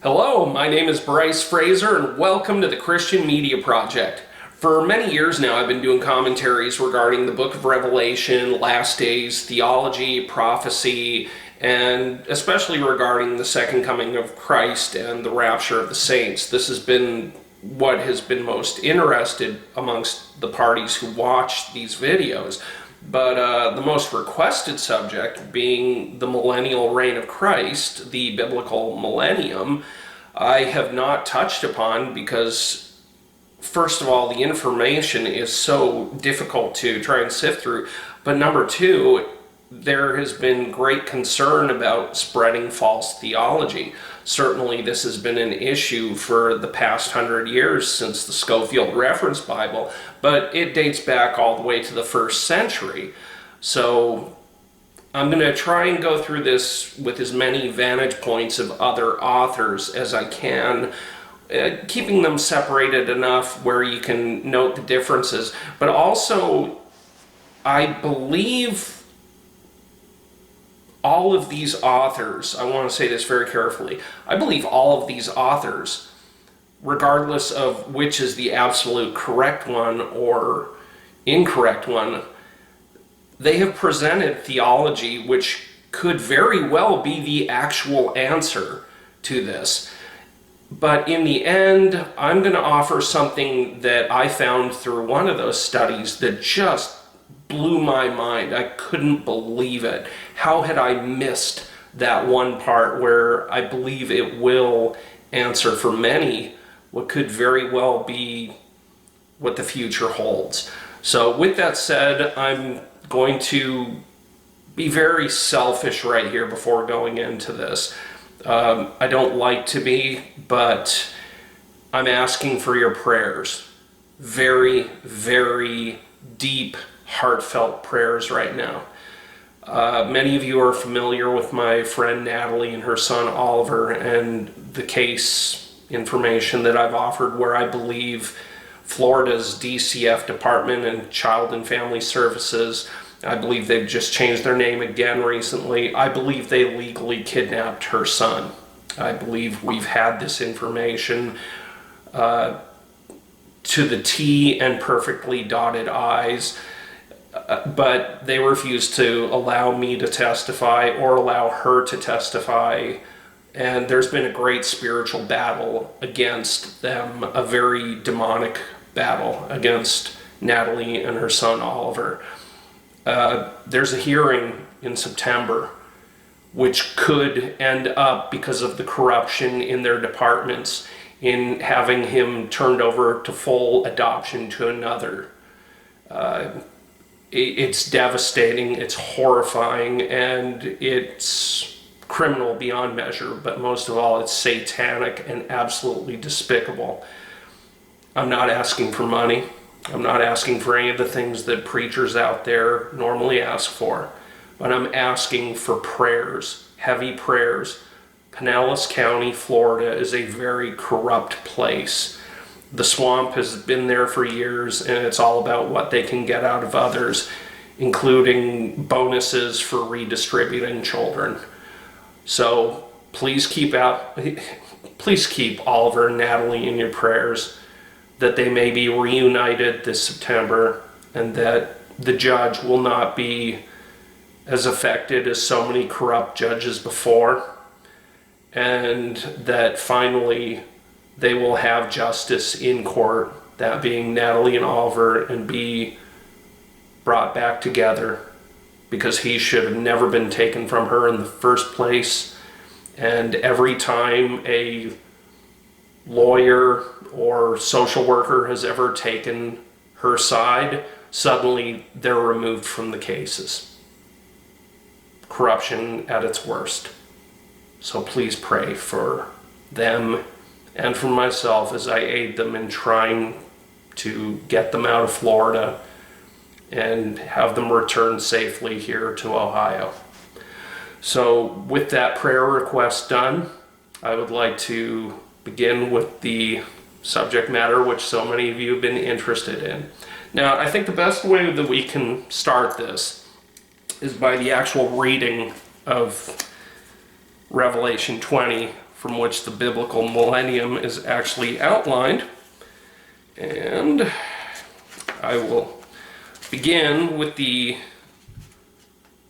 Hello, my name is Bryce Fraser and welcome to the Christian Media Project. For many years now I've been doing commentaries regarding the book of Revelation, last days, theology, prophecy, and especially regarding the second coming of Christ and the rapture of the saints. This has been what has been most interested amongst the parties who watch these videos. But the most requested subject being the millennial reign of Christ, the biblical millennium, I have not touched upon because, first of all, the information is so difficult to try and sift through. But number two, there has been great concern about spreading false theology. Certainly this has been an issue for the past 100 years since the Scofield Reference Bible, but it dates back all the way to the 1st century. So I'm going to try and go through this with as many vantage points of other authors as I can, keeping them separated enough where you can note the differences. But also, I believe all of these authors, I want to say this very carefully, I believe all of these authors, regardless of which is the absolute correct one or incorrect one, they have presented theology which could very well be the actual answer to this. But in the end, I'm going to offer something that I found through one of those studies that just blew my mind. I couldn't believe it. How had I missed that one part where I believe it will answer for many what could very well be what the future holds. So with that said, I'm going to be very selfish right here before going into this. I don't like to be, but I'm asking for your prayers. Very, very deep, heartfelt prayers right now. Many of you are familiar with my friend Natalie and her son Oliver and the case information that I've offered where I believe Florida's DCF Department and Child and Family Services, I believe they've just changed their name again recently, I believe they legally kidnapped her son. I believe we've had this information to the T and perfectly dotted I's. But they refused to allow me to testify or allow her to testify, and there's been a great spiritual battle against them, a very demonic battle against Natalie and her son Oliver. There's a hearing in September which could end up, because of the corruption in their departments, in having him turned over to full adoption to another. It's devastating, it's horrifying, and it's criminal beyond measure, but most of all, it's satanic and absolutely despicable. I'm not asking for money. I'm not asking for any of the things that preachers out there normally ask for, but I'm asking for prayers, heavy prayers. Pinellas County, Florida is a very corrupt place. The swamp has been there for years, and it's all about what they can get out of others, including bonuses for redistributing children. So please keep Oliver and Natalie in your prayers, that they may be reunited this September, and that the judge will not be as affected as so many corrupt judges before, and that finally they will have justice in court, that being Natalie and Oliver, and be brought back together, because he should have never been taken from her in the first place. And every time a lawyer or social worker has ever taken her side, suddenly they're removed from the cases. Corruption at its worst. So please pray for them and for myself as I aid them in trying to get them out of Florida and have them return safely here to Ohio. So with that prayer request done, I would like to begin with the subject matter which so many of you have been interested in. Now, I think the best way that we can start this is by the actual reading of Revelation 20 from which the biblical millennium is actually outlined. And I will begin with the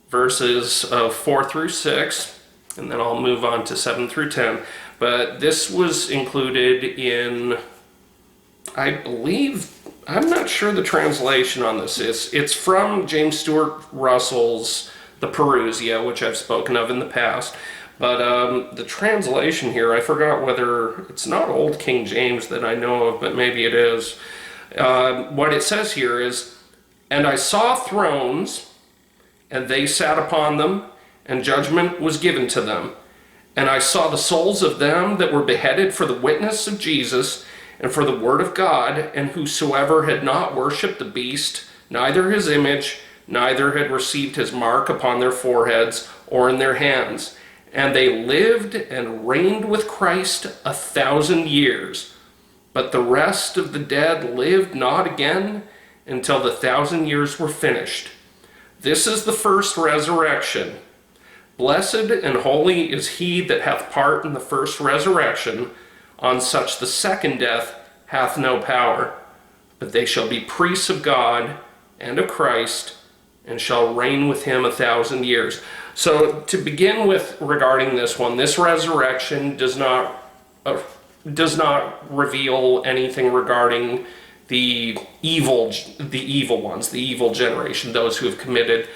verses of 4 through 6, and then I'll move on to 7 through 10. But this was included in, I believe, I'm not sure the translation on this is. It's from James Stuart Russell's The Parousia, which I've spoken of in the past. But the translation here, I forgot whether it's not Old King James that I know of, but maybe it is. What it says here is, "And I saw thrones, and they sat upon them, and judgment was given to them. And I saw the souls of them that were beheaded for the witness of Jesus, and for the word of God, and whosoever had not worshipped the beast, neither his image, neither had received his mark upon their foreheads or in their hands. And they lived and reigned with Christ 1,000 years. But the rest of the dead lived not again until the 1,000 years were finished. This is the first resurrection. Blessed and holy is he that hath part in the first resurrection. On such the second death hath no power. But they shall be priests of God and of Christ, and shall reign with him 1,000 years." So to begin with, regarding this one, this resurrection does not reveal anything regarding the evil ones, the evil generation, those who have committed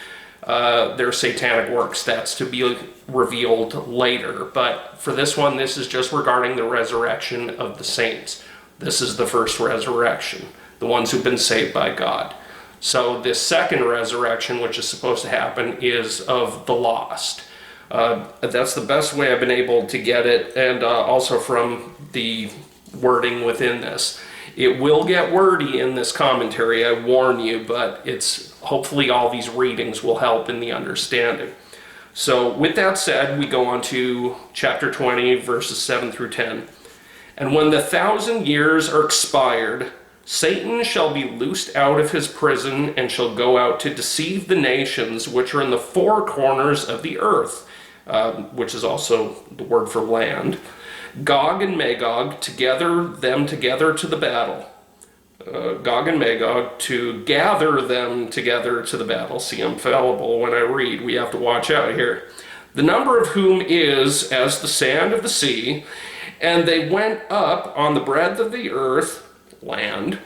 their satanic works. That's to be revealed later. But for this one, this is just regarding the resurrection of the saints. This is the first resurrection, the ones who've been saved by God. So this second resurrection, which is supposed to happen, is of the lost. That's the best way I've been able to get it, and also from the wording within this. It will get wordy in this commentary, I warn you, but hopefully all these readings will help in the understanding. So with that said, we go on to chapter 20, verses 7 through 10. "And when the 1,000 years are expired, Satan shall be loosed out of his prison, and shall go out to deceive the nations which are in the four corners of the earth," which is also the word for land, "Gog and Magog, together to the battle." Gog and Magog, to gather them together to the battle. See, I'm fallible when I read. We have to watch out here. "The number of whom is as the sand of the sea. And they went up on the breadth of the earth," land,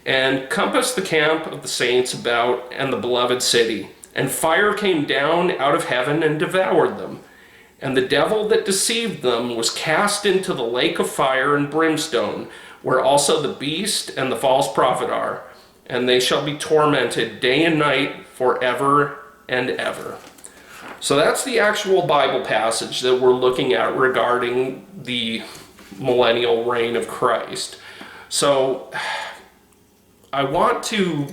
"and compassed the camp of the saints about, and the beloved city. And fire came down out of heaven and devoured them. And the devil that deceived them was cast into the lake of fire and brimstone, where also the beast and the false prophet are. And they shall be tormented day and night forever and ever." So that's the actual Bible passage that we're looking at regarding the millennial reign of Christ. So I want to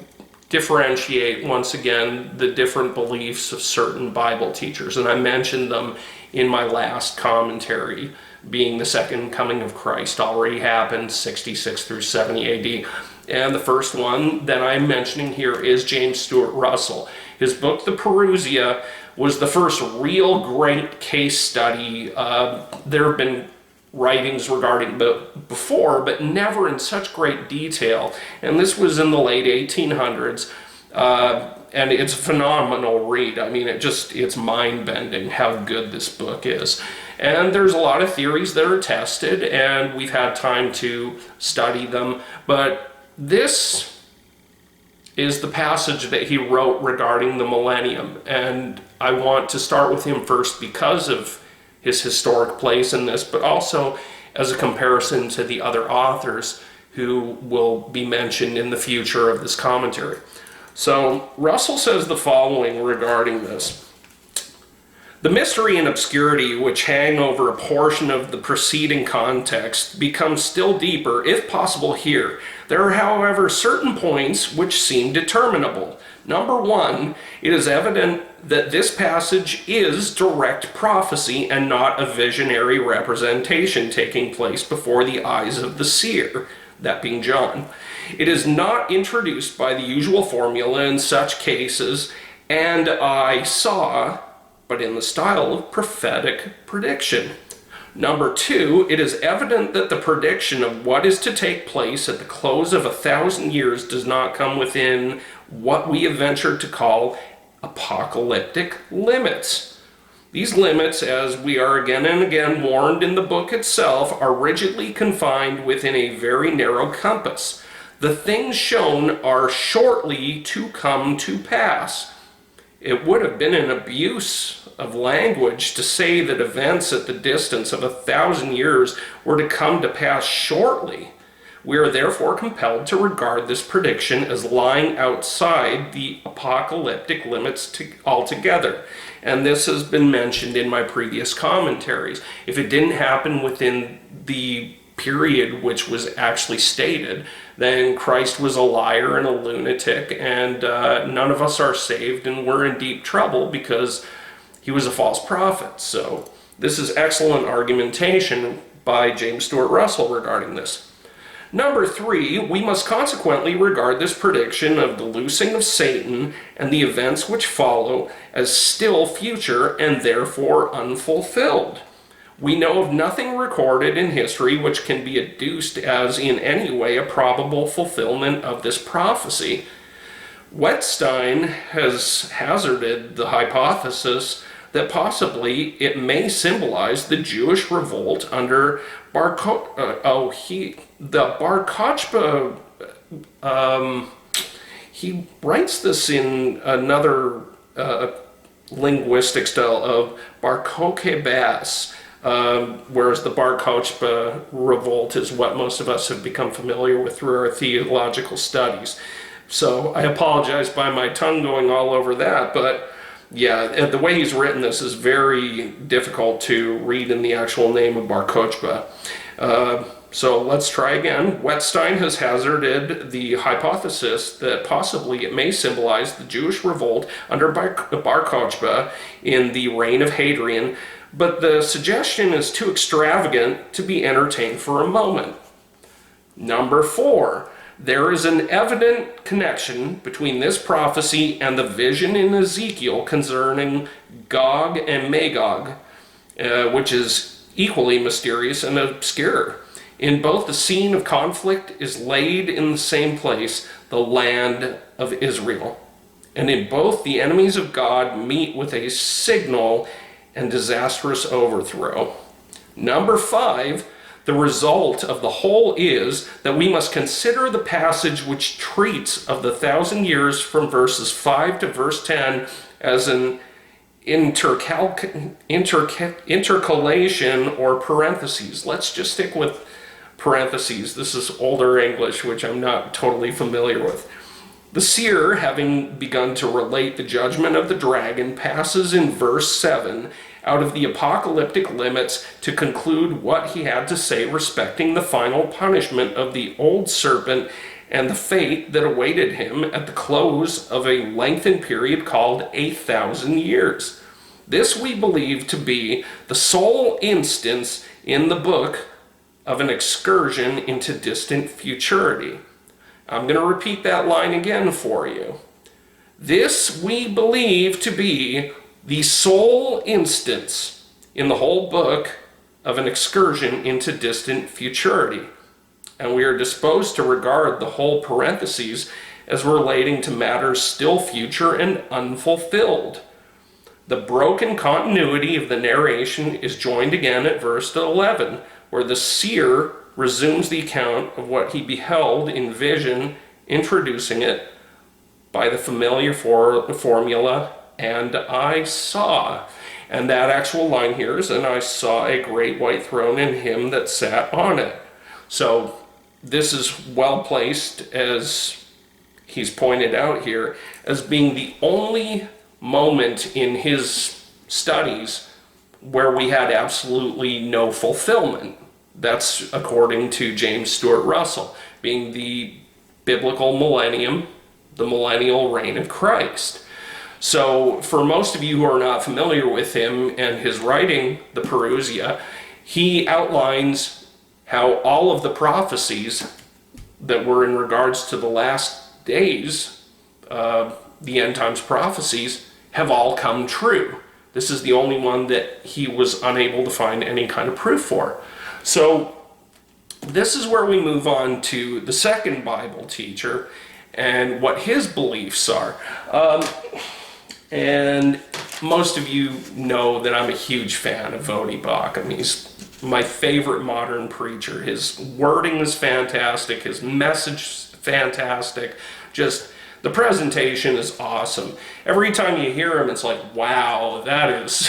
differentiate once again the different beliefs of certain Bible teachers, and I mentioned them in my last commentary, being the second coming of Christ already happened 66 through 70 AD. And the first one that I'm mentioning here is James Stuart Russell. His book, The Parousia, was the first real great case study. There have been writings regarding before, but never in such great detail. And this was in the late 1800s. And it's a phenomenal read. I mean, it's mind-bending how good this book is. And there's a lot of theories that are tested, and we've had time to study them. But this is the passage that he wrote regarding the millennium. And I want to start with him first because of his historic place in this, but also as a comparison to the other authors who will be mentioned in the future of this commentary. So Russell says the following regarding this. "The mystery and obscurity which hang over a portion of the preceding context becomes still deeper, if possible, here. There are, however, certain points which seem determinable. Number one, it is evident that this passage is direct prophecy and not a visionary representation taking place before the eyes of the seer, that being John. It is not introduced by the usual formula in such cases, and I saw, but in the style of prophetic prediction. Number 2, it is evident that the prediction of what is to take place at the close of 1,000 years does not come within what we have ventured to call apocalyptic limits. These limits, as we are again and again warned in the book itself, are rigidly confined within a very narrow compass. The things shown are shortly to come to pass. It would have been an abuse of language to say that events at the distance of 1,000 years were to come to pass shortly. We are therefore compelled to regard this prediction as lying outside the apocalyptic limits altogether. And this has been mentioned in my previous commentaries. If it didn't happen within the period which was actually stated, then Christ was a liar and a lunatic, and none of us are saved, and we're in deep trouble because he was a false prophet. So this is excellent argumentation by James Stuart Russell regarding this. Number 3, we must consequently regard this prediction of the loosing of Satan and the events which follow as still future and therefore unfulfilled. We know of nothing recorded in history which can be adduced as in any way a probable fulfillment of this prophecy. Wetstein has hazarded the hypothesis that possibly it may symbolize the Jewish revolt under Bar Kokhba. He writes this in another linguistic style of Bar Kokhba. Whereas the Bar Kokhba revolt is what most of us have become familiar with through our theological studies. So I apologize by my tongue going all over that, but yeah, the way he's written this is very difficult to read in the actual name of Bar Kokhba. So let's try again. Wetstein has hazarded the hypothesis that possibly it may symbolize the Jewish revolt under Bar Kokhba in the reign of Hadrian, but the suggestion is too extravagant to be entertained for a moment. Number 4, there is an evident connection between this prophecy and the vision in Ezekiel concerning Gog and Magog, which is equally mysterious and obscure. In both, the scene of conflict is laid in the same place, the land of Israel. And in both, the enemies of God meet with a signal and disastrous overthrow. Number 5, the result of the whole is that we must consider the passage which treats of the 1,000 years from verses 5 to verse 10 as an intercalation or parentheses. Let's just stick with parentheses. This is older English, which I'm not totally familiar with. The seer, having begun to relate the judgment of the dragon, passes in verse 7 out of the apocalyptic limits to conclude what he had to say respecting the final punishment of the old serpent and the fate that awaited him at the close of a lengthened period called 1,000 years. This we believe to be the sole instance in the book of an excursion into distant futurity. I'm going to repeat that line again for you. This we believe to be the sole instance in the whole book of an excursion into distant futurity. And we are disposed to regard the whole parentheses as relating to matters still future and unfulfilled. The broken continuity of the narration is joined again at verse 11, where the seer resumes the account of what he beheld in vision, introducing it by the familiar formula, and I saw. And that actual line here is, and I saw a great white throne and him that sat on it. So this is well placed, as he's pointed out here, as being the only moment in his studies where we had absolutely no fulfillment. That's according to James Stuart Russell, being the biblical millennium, the millennial reign of Christ. So for most of you who are not familiar with him and his writing, the Parousia, he outlines how all of the prophecies that were in regards to the last days, the end times prophecies, have all come true. This is the only one that he was unable to find any kind of proof for. So this is where we move on to the second Bible teacher and what his beliefs are. And most of you know that I'm a huge fan of Voddie Baucham. He's my favorite modern preacher. His wording is fantastic. His message is fantastic. Just the presentation is awesome. Every time you hear him, it's like, wow, that's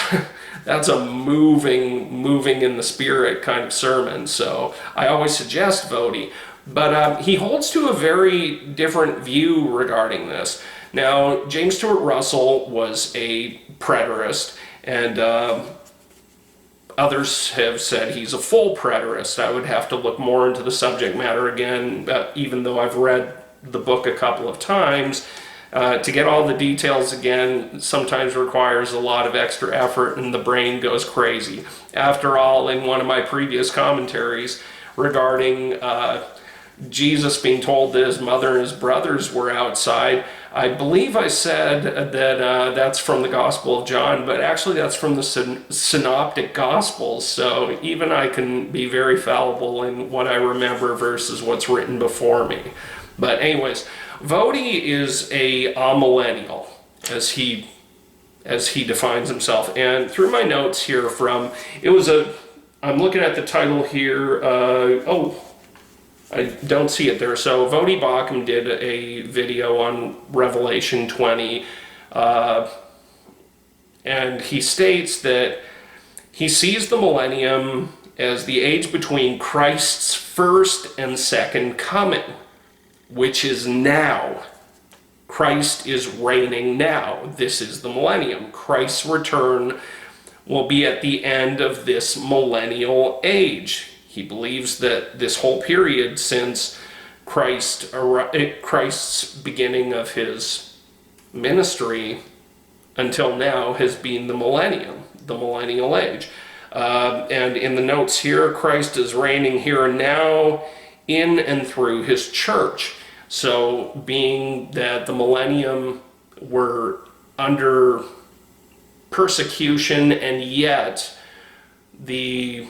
a moving in the spirit kind of sermon. So I always suggest Voddie. But he holds to a very different view regarding this. Now, James Stuart Russell was a preterist, and others have said he's a full preterist. I would have to look more into the subject matter again, even though I've read the book a couple of times. To get all the details again sometimes requires a lot of extra effort, and the brain goes crazy. After all, in one of my previous commentaries regarding Jesus being told that his mother and his brothers were outside, I believe I said that that's from the Gospel of John, but actually that's from the Synoptic Gospels, so even I can be very fallible in what I remember versus what's written before me. But anyways, Voddie is a amillennial, as he defines himself. And through my notes here I'm looking at the title here, I don't see it there. So Voddie Baucham did a video on Revelation 20, and he states that he sees the millennium as the age between Christ's first and second coming, which is now. Christ is reigning now. This is the millennium. Christ's return will be at the end of this millennial age. He believes that this whole period since Christ's beginning of his ministry until now has been the millennium, the millennial age. And in the notes here, Christ is reigning here and now in and through his church. So being that the millennium were under persecution, and yet the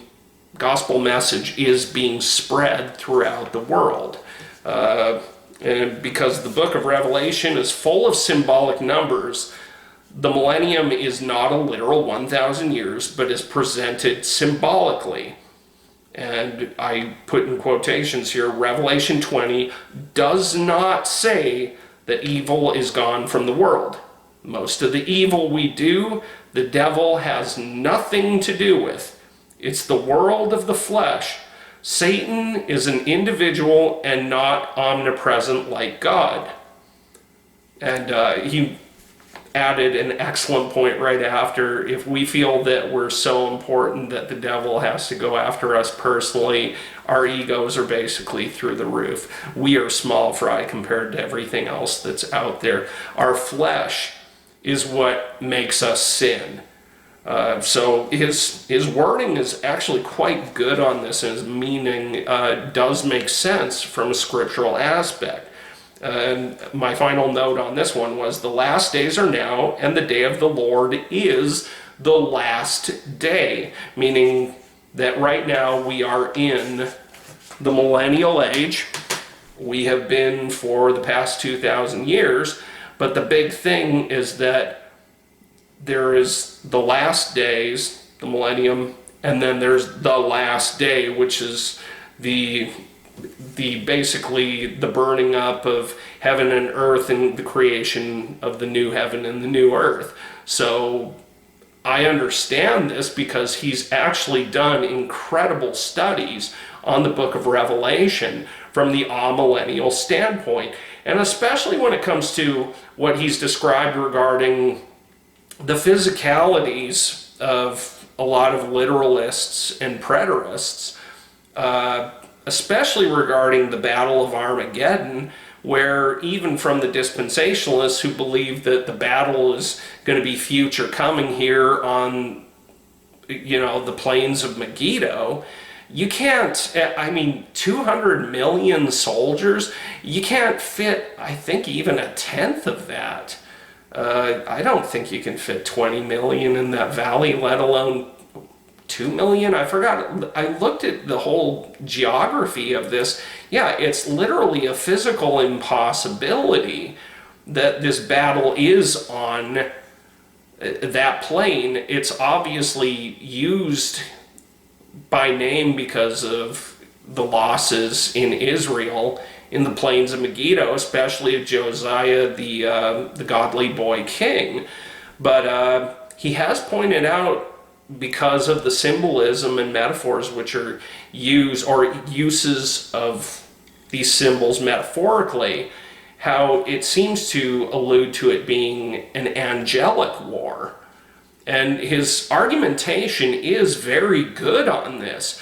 gospel message is being spread throughout the world. And because the book of Revelation is full of symbolic numbers, the millennium is not a literal 1,000 years, but is presented symbolically. And I put in quotations here, Revelation 20 does not say that evil is gone from the world. Most of the evil we do, the devil has nothing to do with. It's the world of the flesh. Satan is an individual and not omnipresent like God. And he added an excellent point right after. If we feel that we're so important that the devil has to go after us personally, our egos are basically through the roof. We are small fry compared to everything else that's out there. Our flesh is what makes us sin. So his wording is actually quite good on this, and his meaning does make sense from a scriptural aspect. And my final note on this one was, the last days are now, and the day of the Lord is the last day. Meaning that right now we are in the millennial age. We have been for the past 2,000 years. But the big thing is that there is the last days, the millennium, and then there's the last day, which is the basically the burning up of heaven and earth and the creation of the new heaven and the new earth. So I understand this because he's actually done incredible studies on the book of Revelation from the amillennial standpoint, and especially when it comes to what he's described regarding the physicalities of a lot of literalists and preterists, especially regarding the Battle of Armageddon, where even from the dispensationalists who believe that the battle is going to be future coming here on, the plains of Megiddo, you can't, 200 million soldiers, you can't fit, I think, even a tenth of that I don't think you can fit 20 million in that valley, let alone 2 million. I forgot. I looked at the whole geography of this. Yeah, it's literally a physical impossibility that this battle is on that plane. It's obviously used by name because of the losses in Israel in the plains of Megiddo, especially of Josiah, the godly boy king. But he has pointed out, because of the symbolism and metaphors which are used, or uses of these symbols metaphorically, how it seems to allude to it being an angelic war. And his argumentation is very good on this.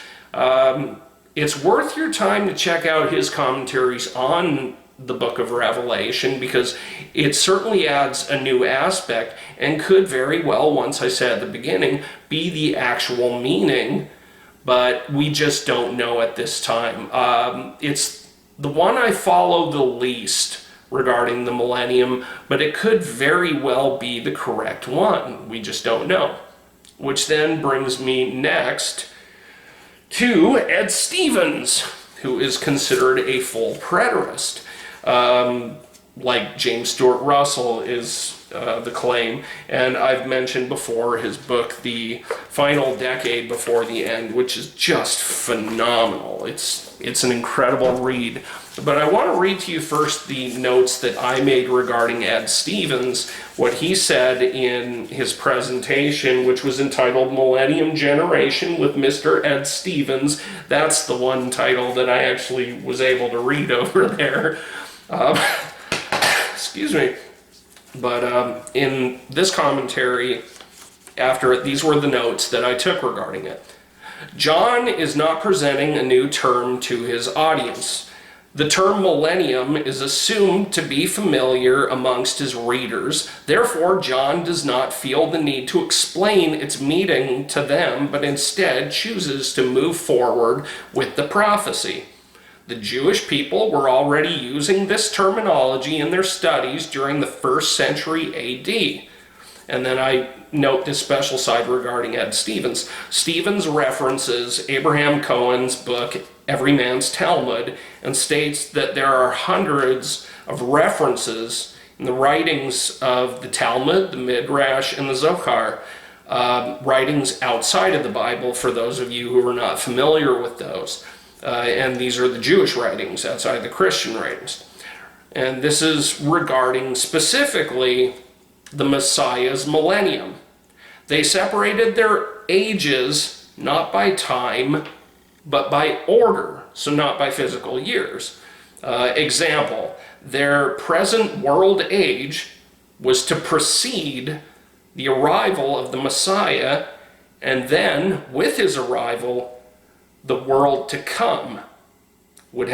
It's worth your time to check out his commentaries on the book of Revelation, because it certainly adds a new aspect and could very well, once I said at the beginning, be the actual meaning, but we just don't know at this time. It's the one I follow the least regarding the millennium, but it could very well be the correct one. We just don't know. Which then brings me next to Ed Stevens, who is considered a full preterist. Like James Stuart Russell is the claim, and I've mentioned before his book, The Final Decade Before the End, which is just phenomenal. It's an incredible read. But I want to read to you first the notes that I made regarding Ed Stevens, what he said in his presentation, which was entitled Millennium Generation with Mr. Ed Stevens. That's the one title that I actually was able to read over there. Excuse me. But in this commentary, these were the notes that I took regarding it. John is not presenting a new term to his audience. The term millennium is assumed to be familiar amongst his readers. Therefore, John does not feel the need to explain its meaning to them, but instead chooses to move forward with the prophecy. The Jewish people were already using this terminology in their studies during the 1st century AD. And then I note this special side regarding Ed Stevens. Stevens references Abraham Cohen's book, Every Man's Talmud, and states that there are hundreds of references in the writings of the Talmud, the Midrash, and the Zohar, writings outside of the Bible, for those of you who are not familiar with those. And these are the Jewish writings outside the Christian writings. And this is regarding specifically the Messiah's millennium. They separated their ages not by time, but by order, so not by physical years. Example, their present world age was to precede the arrival of the Messiah, and then, with his arrival, the world to come would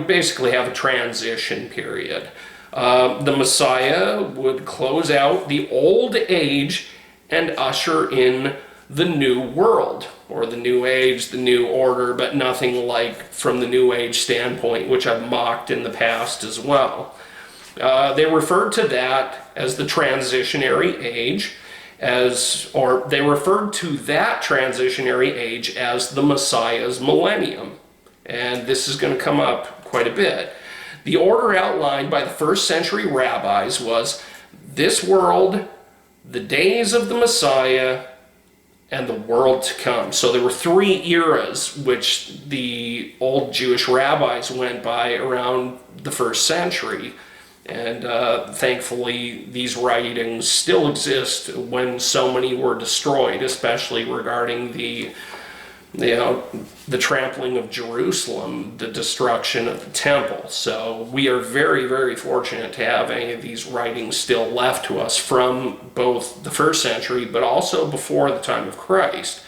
basically have a transition period. The Messiah would close out the old age and usher in the new world, or the new age, the new order, but nothing like from the new age standpoint, which I've mocked in the past as well. They referred to that as the transitionary age, they referred to that transitionary age as the Messiah's millennium. And this is going to come up quite a bit. The order outlined by the 1st century rabbis was this world, the days of the Messiah, and the world to come. So there were 3 eras which the old Jewish rabbis went by around the 1st century. And thankfully, these writings still exist when so many were destroyed, especially regarding the trampling of Jerusalem, the destruction of the temple. So we are very, very fortunate to have any of these writings still left to us from both the 1st century, but also before the time of Christ.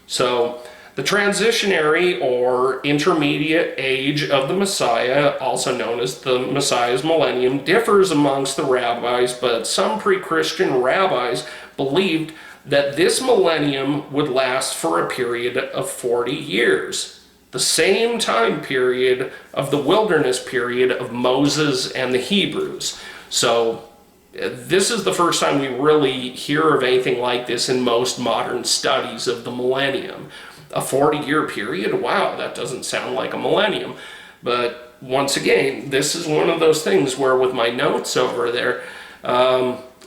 So the transitionary or intermediate age of the Messiah, also known as the Messiah's millennium, differs amongst the rabbis, but some pre-Christian rabbis believed that this millennium would last for a period of 40 years, the same time period of the wilderness period of Moses and the Hebrews. So This is the first time we really hear of anything like this in most modern studies of the millennium. A 40-year period? Wow, that doesn't sound like a millennium. But once again, this is one of those things where with my notes over there,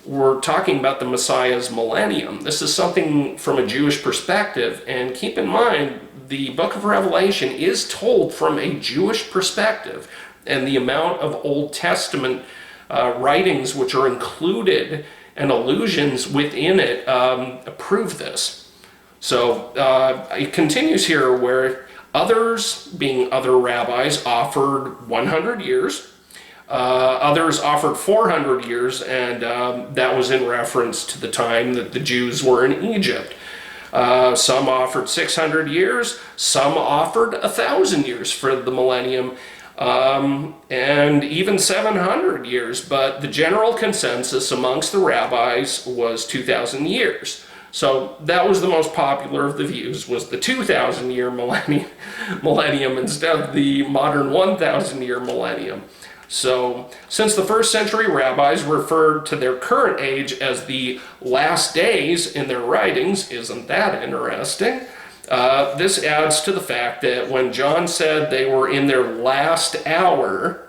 we're talking about the Messiah's millennium. This is something from a Jewish perspective, and keep in mind, the book of Revelation is told from a Jewish perspective, and the amount of Old Testament writings which are included and allusions within it prove this. So it continues here where others, being other rabbis, offered 100 years. Others offered 400 years, and that was in reference to the time that the Jews were in Egypt. Some offered 600 years, some offered 1,000 years for the millennium, and even 700 years, but the general consensus amongst the rabbis was 2,000 years. So that was the most popular of the views, was the 2,000-year millennium instead of the modern 1,000-year millennium. So, since the first century rabbis referred to their current age as the last days in their writings, isn't that interesting? This adds to the fact that when John said they were in their last hour,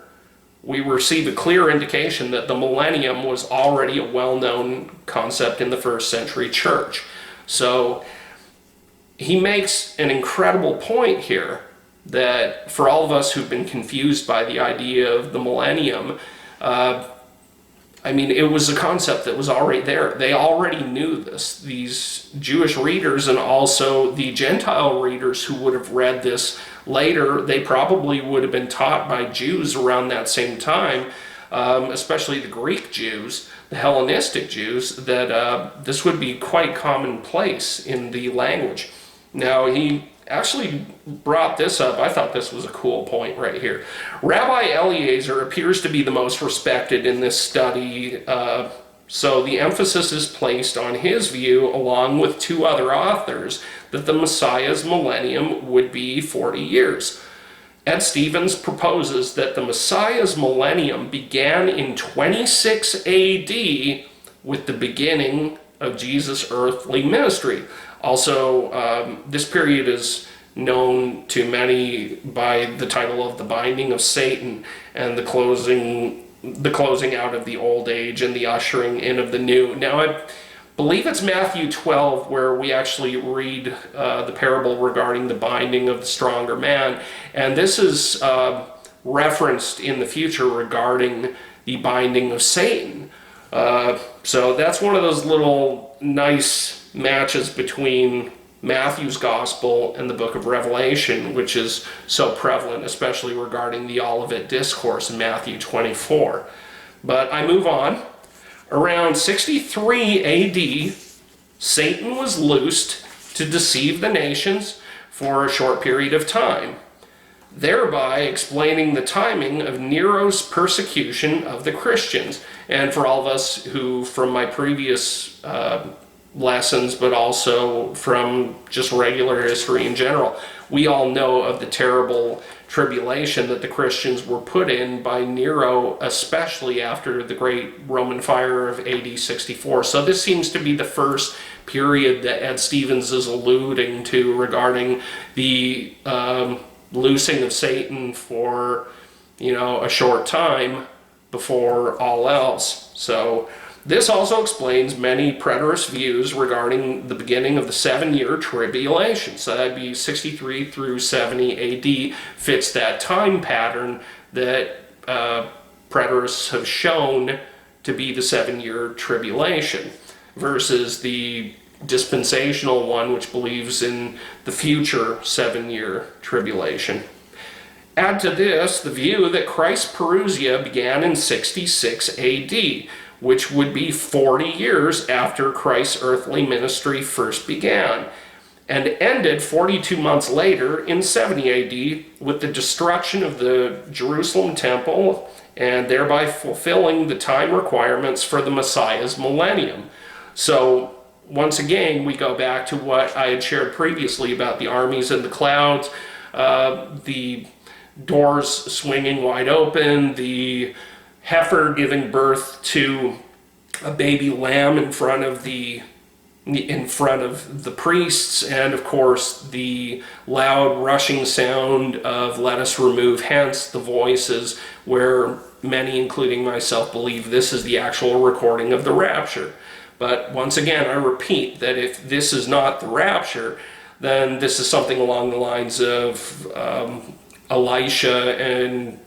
we receive a clear indication that the millennium was already a well-known concept in the first century church. So, he makes an incredible point here, that for all of us who've been confused by the idea of the millennium, I mean, it was a concept that was already there. They already knew this. These Jewish readers and also the Gentile readers who would have read this later, they probably would have been taught by Jews around that same time, especially the Greek Jews, the Hellenistic Jews, that this would be quite commonplace in the language. Now, he actually brought this up. I thought this was a cool point right here. Rabbi Eliezer appears to be the most respected in this study, so the emphasis is placed on his view, along with two other authors, that the Messiah's millennium would be 40 years. Ed Stevens proposes that the Messiah's millennium began in 26 AD with the beginning of Jesus' earthly ministry. Also, this period is known to many by the title of the binding of Satan and the closing out of the old age and the ushering in of the new. Now, I believe it's Matthew 12 where we actually read the parable regarding the binding of the stronger man, and this is referenced in the future regarding the binding of Satan. So that's one of those little nice matches between Matthew's gospel and the book of Revelation, which is so prevalent, especially regarding the Olivet Discourse in Matthew 24. But I move on. Around 63 AD, Satan was loosed to deceive the nations for a short period of time, thereby explaining the timing of Nero's persecution of the Christians. And for all of us who, from my previous lessons, but also from just regular history in general, we all know of the terrible tribulation that the Christians were put in by Nero, especially after the great Roman fire of AD 64. So this seems to be the first period that Ed Stevens is alluding to regarding the loosing of Satan for, a short time before all else. So this also explains many preterist views regarding the beginning of the 7-year tribulation. So that'd be 63 through 70 AD, fits that time pattern that preterists have shown to be the 7-year tribulation, versus the dispensational one, which believes in the future 7-year tribulation. Add to this the view that Christ's parousia began in 66 AD, which would be 40 years after Christ's earthly ministry first began, and ended 42 months later in 70 AD with the destruction of the Jerusalem temple, and thereby fulfilling the time requirements for the Messiah's millennium. So once again, we go back to what I had shared previously about the armies in the clouds, the doors swinging wide open, the heifer giving birth to a baby lamb in front of the priests, and of course the loud rushing sound of "let us remove hence" the voices, where many, including myself, believe this is the actual recording of the rapture. But once again, I repeat that if this is not the rapture, then this is something along the lines of Elisha, and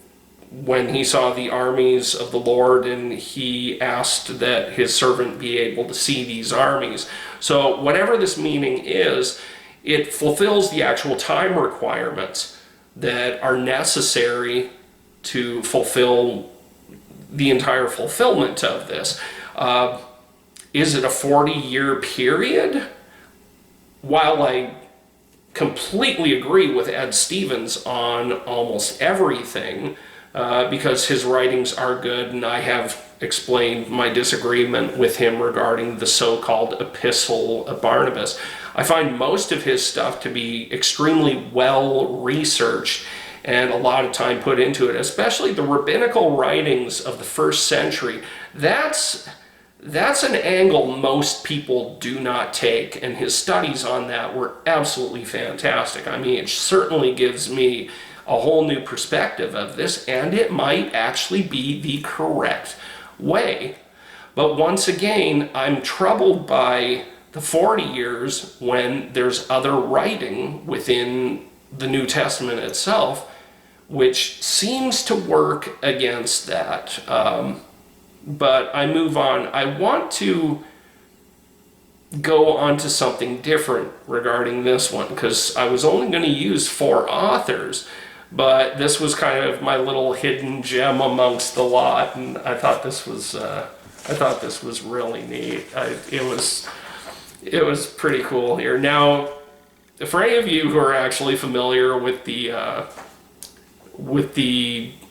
when he saw the armies of the Lord, and he asked that his servant be able to see these armies. So whatever this meaning is, it fulfills the actual time requirements that are necessary to fulfill the entire fulfillment of this. Is it a 40-year period? While I completely agree with Ed Stevens on almost everything, because his writings are good, and I have explained my disagreement with him regarding the so-called Epistle of Barnabas, I find most of his stuff to be extremely well researched and a lot of time put into it, especially the rabbinical writings of the first century. That's an angle most people do not take, and his studies on that were absolutely fantastic. I mean, it certainly gives me a whole new perspective of this, and it might actually be the correct way. But once again, I'm troubled by the 40 years when there's other writing within the New Testament itself, which seems to work against that. But I move on. I want to go on to something different regarding this one, because I was only going to use 4 authors, but this was kind of my little hidden gem amongst the lot, and I thought this was really neat. It was pretty cool here. Now, for any of you who are actually familiar with the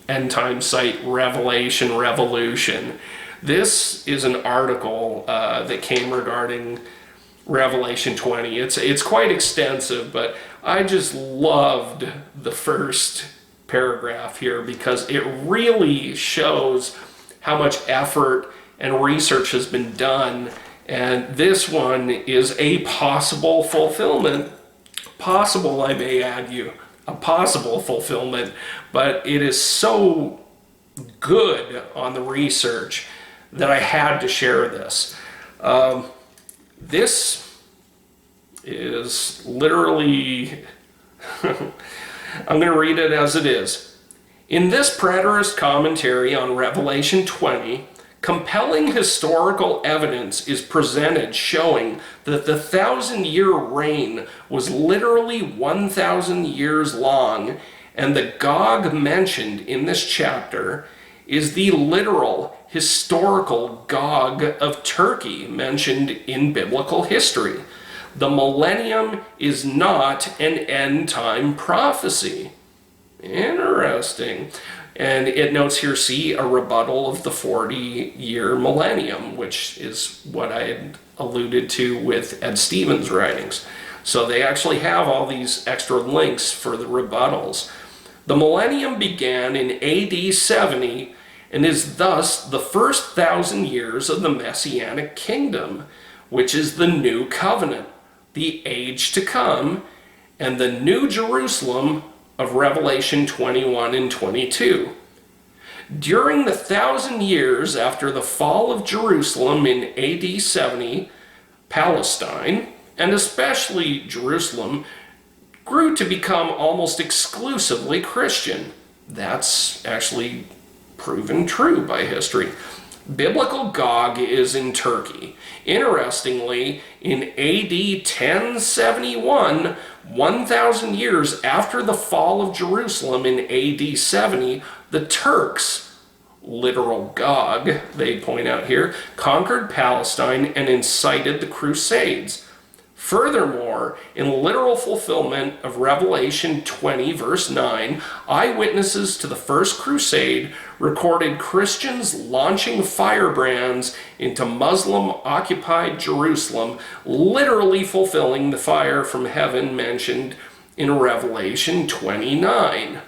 end time site Revelation Revolution, this is an article that came regarding Revelation 20. It's quite extensive, but I just loved the first paragraph here because it really shows how much effort and research has been done, and this one is a possible fulfillment. Possible, I may add you, a possible fulfillment, but it is so good on the research that I had to share this. This is literally, I'm going to read it as it is. In this preterist commentary on Revelation 20, compelling historical evidence is presented showing that the 1,000-year reign was literally 1,000 years long, and the Gog mentioned in this chapter is the literal historical Gog of Turkey mentioned in biblical history. The millennium is not an end-time prophecy. Interesting. And it notes here, see, a rebuttal of the 40-year millennium, which is what I had alluded to with Ed Stevens' writings. So they actually have all these extra links for the rebuttals. The millennium began in AD 70 and is thus the first 1,000 years of the Messianic kingdom, which is the new covenant, the age to come, and the new Jerusalem of Revelation 21 and 22. During the 1,000 years after the fall of Jerusalem in AD 70, Palestine, and especially Jerusalem, grew to become almost exclusively Christian. That's actually proven true by history. Biblical Gog is in Turkey. Interestingly, in AD 1071, 1,000 years after the fall of Jerusalem in AD 70, the Turks, literal Gog, they point out here, conquered Palestine and incited the Crusades. Furthermore, in literal fulfillment of Revelation 20, verse 9, eyewitnesses to the First Crusade recorded Christians launching firebrands into Muslim-occupied Jerusalem, literally fulfilling the fire from heaven mentioned in Revelation 29,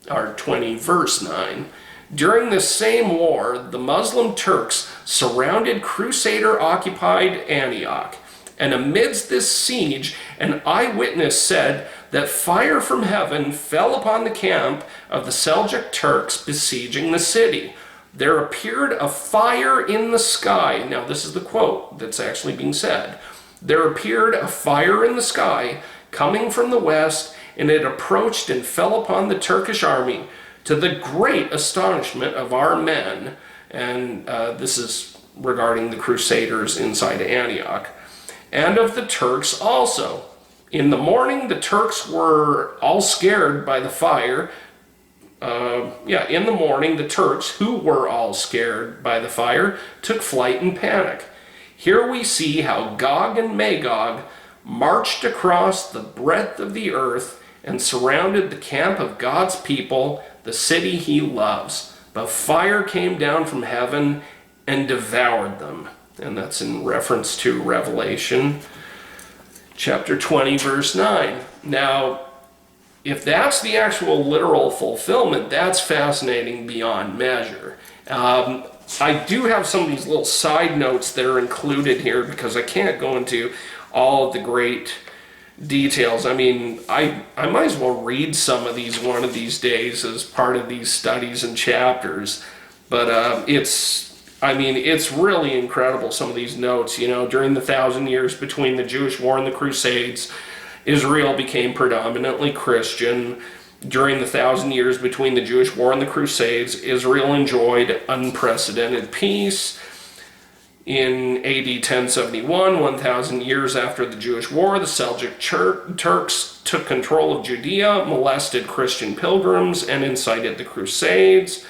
or 20, verse 9. During this same war, the Muslim Turks surrounded Crusader-occupied Antioch. And amidst this siege, an eyewitness said that fire from heaven fell upon the camp of the Seljuk Turks besieging the city. There appeared a fire in the sky. Now, this is the quote that's actually being said. There appeared a fire in the sky coming from the west, and it approached and fell upon the Turkish army to the great astonishment of our men. And this is regarding the Crusaders inside Antioch. And of the Turks also. In the morning, the Turks were all scared by the fire. In the morning, the Turks, who were all scared by the fire, took flight in panic. Here we see how Gog and Magog marched across the breadth of the earth and surrounded the camp of God's people, the city he loves. But fire came down from heaven and devoured them. And that's in reference to Revelation chapter 20, verse 9. Now, if that's the actual literal fulfillment, that's fascinating beyond measure. I do have some of these little side notes that are included here because I can't go into all of the great details. I mean, I might as well read some of these one of these days as part of these studies and chapters. But it's really incredible, some of these notes. You know, during the 1,000 years between the Jewish War and the Crusades, Israel became predominantly Christian. During the 1,000 years between the Jewish War and the Crusades, Israel enjoyed unprecedented peace. In AD 1071, 1,000 years after the Jewish War, the Seljuk Turks took control of Judea, molested Christian pilgrims, and incited the Crusades.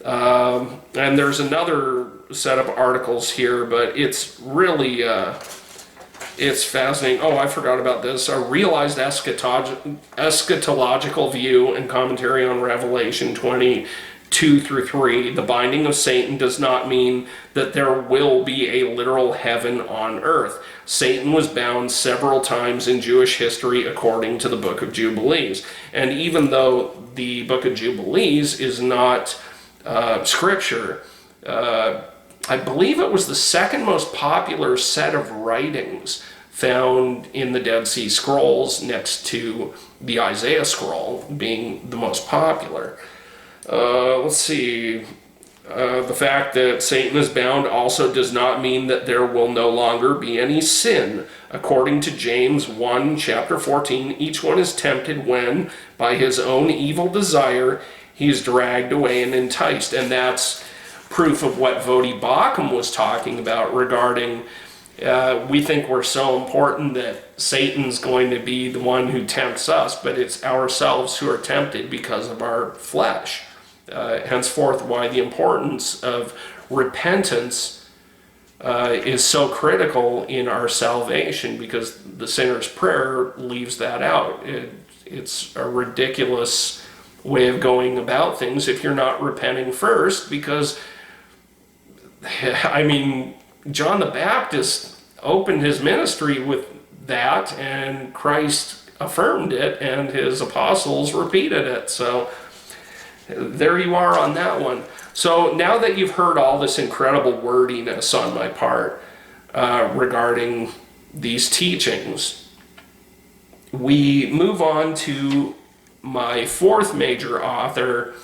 And there's another set of articles here, but it's really it's fascinating. Oh, I forgot about this. A realized eschatological view and commentary on Revelation 22 through 3. The binding of Satan does not mean that there will be a literal heaven on earth. Satan was bound several times in Jewish history according to the Book of Jubilees. And even though the Book of Jubilees is not scripture, I believe it was the second most popular set of writings found in the Dead Sea Scrolls, next to the Isaiah scroll being the most popular. Let's see. The fact that Satan is bound also does not mean that there will no longer be any sin. According to James 1, chapter 14, each one is tempted when, by his own evil desire, he is dragged away and enticed. And that's proof of what Vodi Bakum was talking about regarding, we think we're so important that Satan's going to be the one who tempts us, but it's ourselves who are tempted because of our flesh. Henceforth, why the importance of repentance is so critical in our salvation, because the sinner's prayer leaves that out. It's a ridiculous way of going about things if you're not repenting first, because I mean, John the Baptist opened his ministry with that, and Christ affirmed it, and his apostles repeated it. So there you are on that one. So now that you've heard all this incredible wordiness on my part regarding these teachings, we move on to my fourth major author,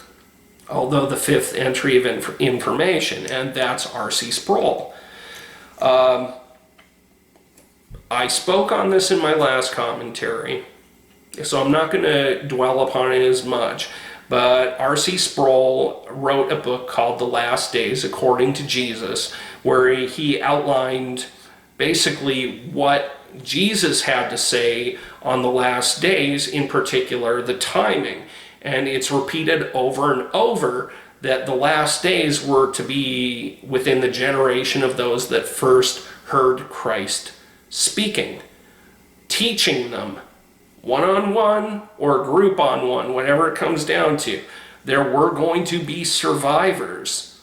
although the fifth entry of information, and that's R.C. Sproul. I spoke on this in my last commentary, so I'm not going to dwell upon it as much, but R.C. Sproul wrote a book called The Last Days According to Jesus, where he outlined basically what Jesus had to say on the last days, in particular the timing. And it's repeated over and over that the last days were to be within the generation of those that first heard Christ speaking, teaching them one-on-one or group-on-one, whatever it comes down to. There were going to be survivors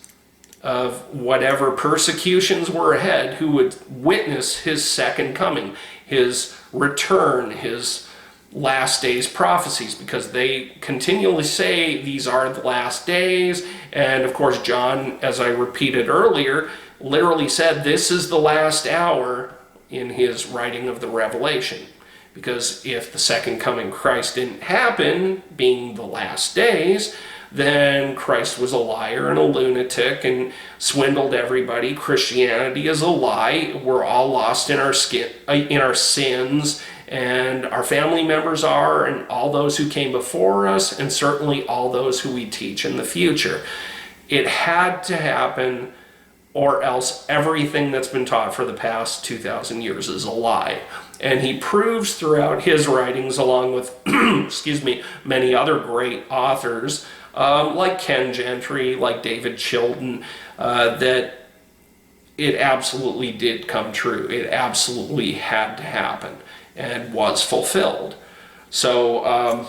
of whatever persecutions were ahead who would witness his second coming, his return, his last days prophecies, because they continually say these are the last days. And of course, John, as I repeated earlier, literally said this is the last hour in his writing of the Revelation. Because if the second coming of Christ didn't happen, being the last days, then Christ was a liar and a lunatic and swindled everybody. Christianity is a lie. We're all lost in our sins, and our family members are, and all those who came before us, and certainly all those who we teach in the future. It had to happen, or else everything that's been taught for the past 2,000 years is a lie. And he proves throughout his writings, along with excuse me, many other great authors, like Ken Gentry, like David Chilton, that it absolutely did come true. It absolutely had to happen and was fulfilled. So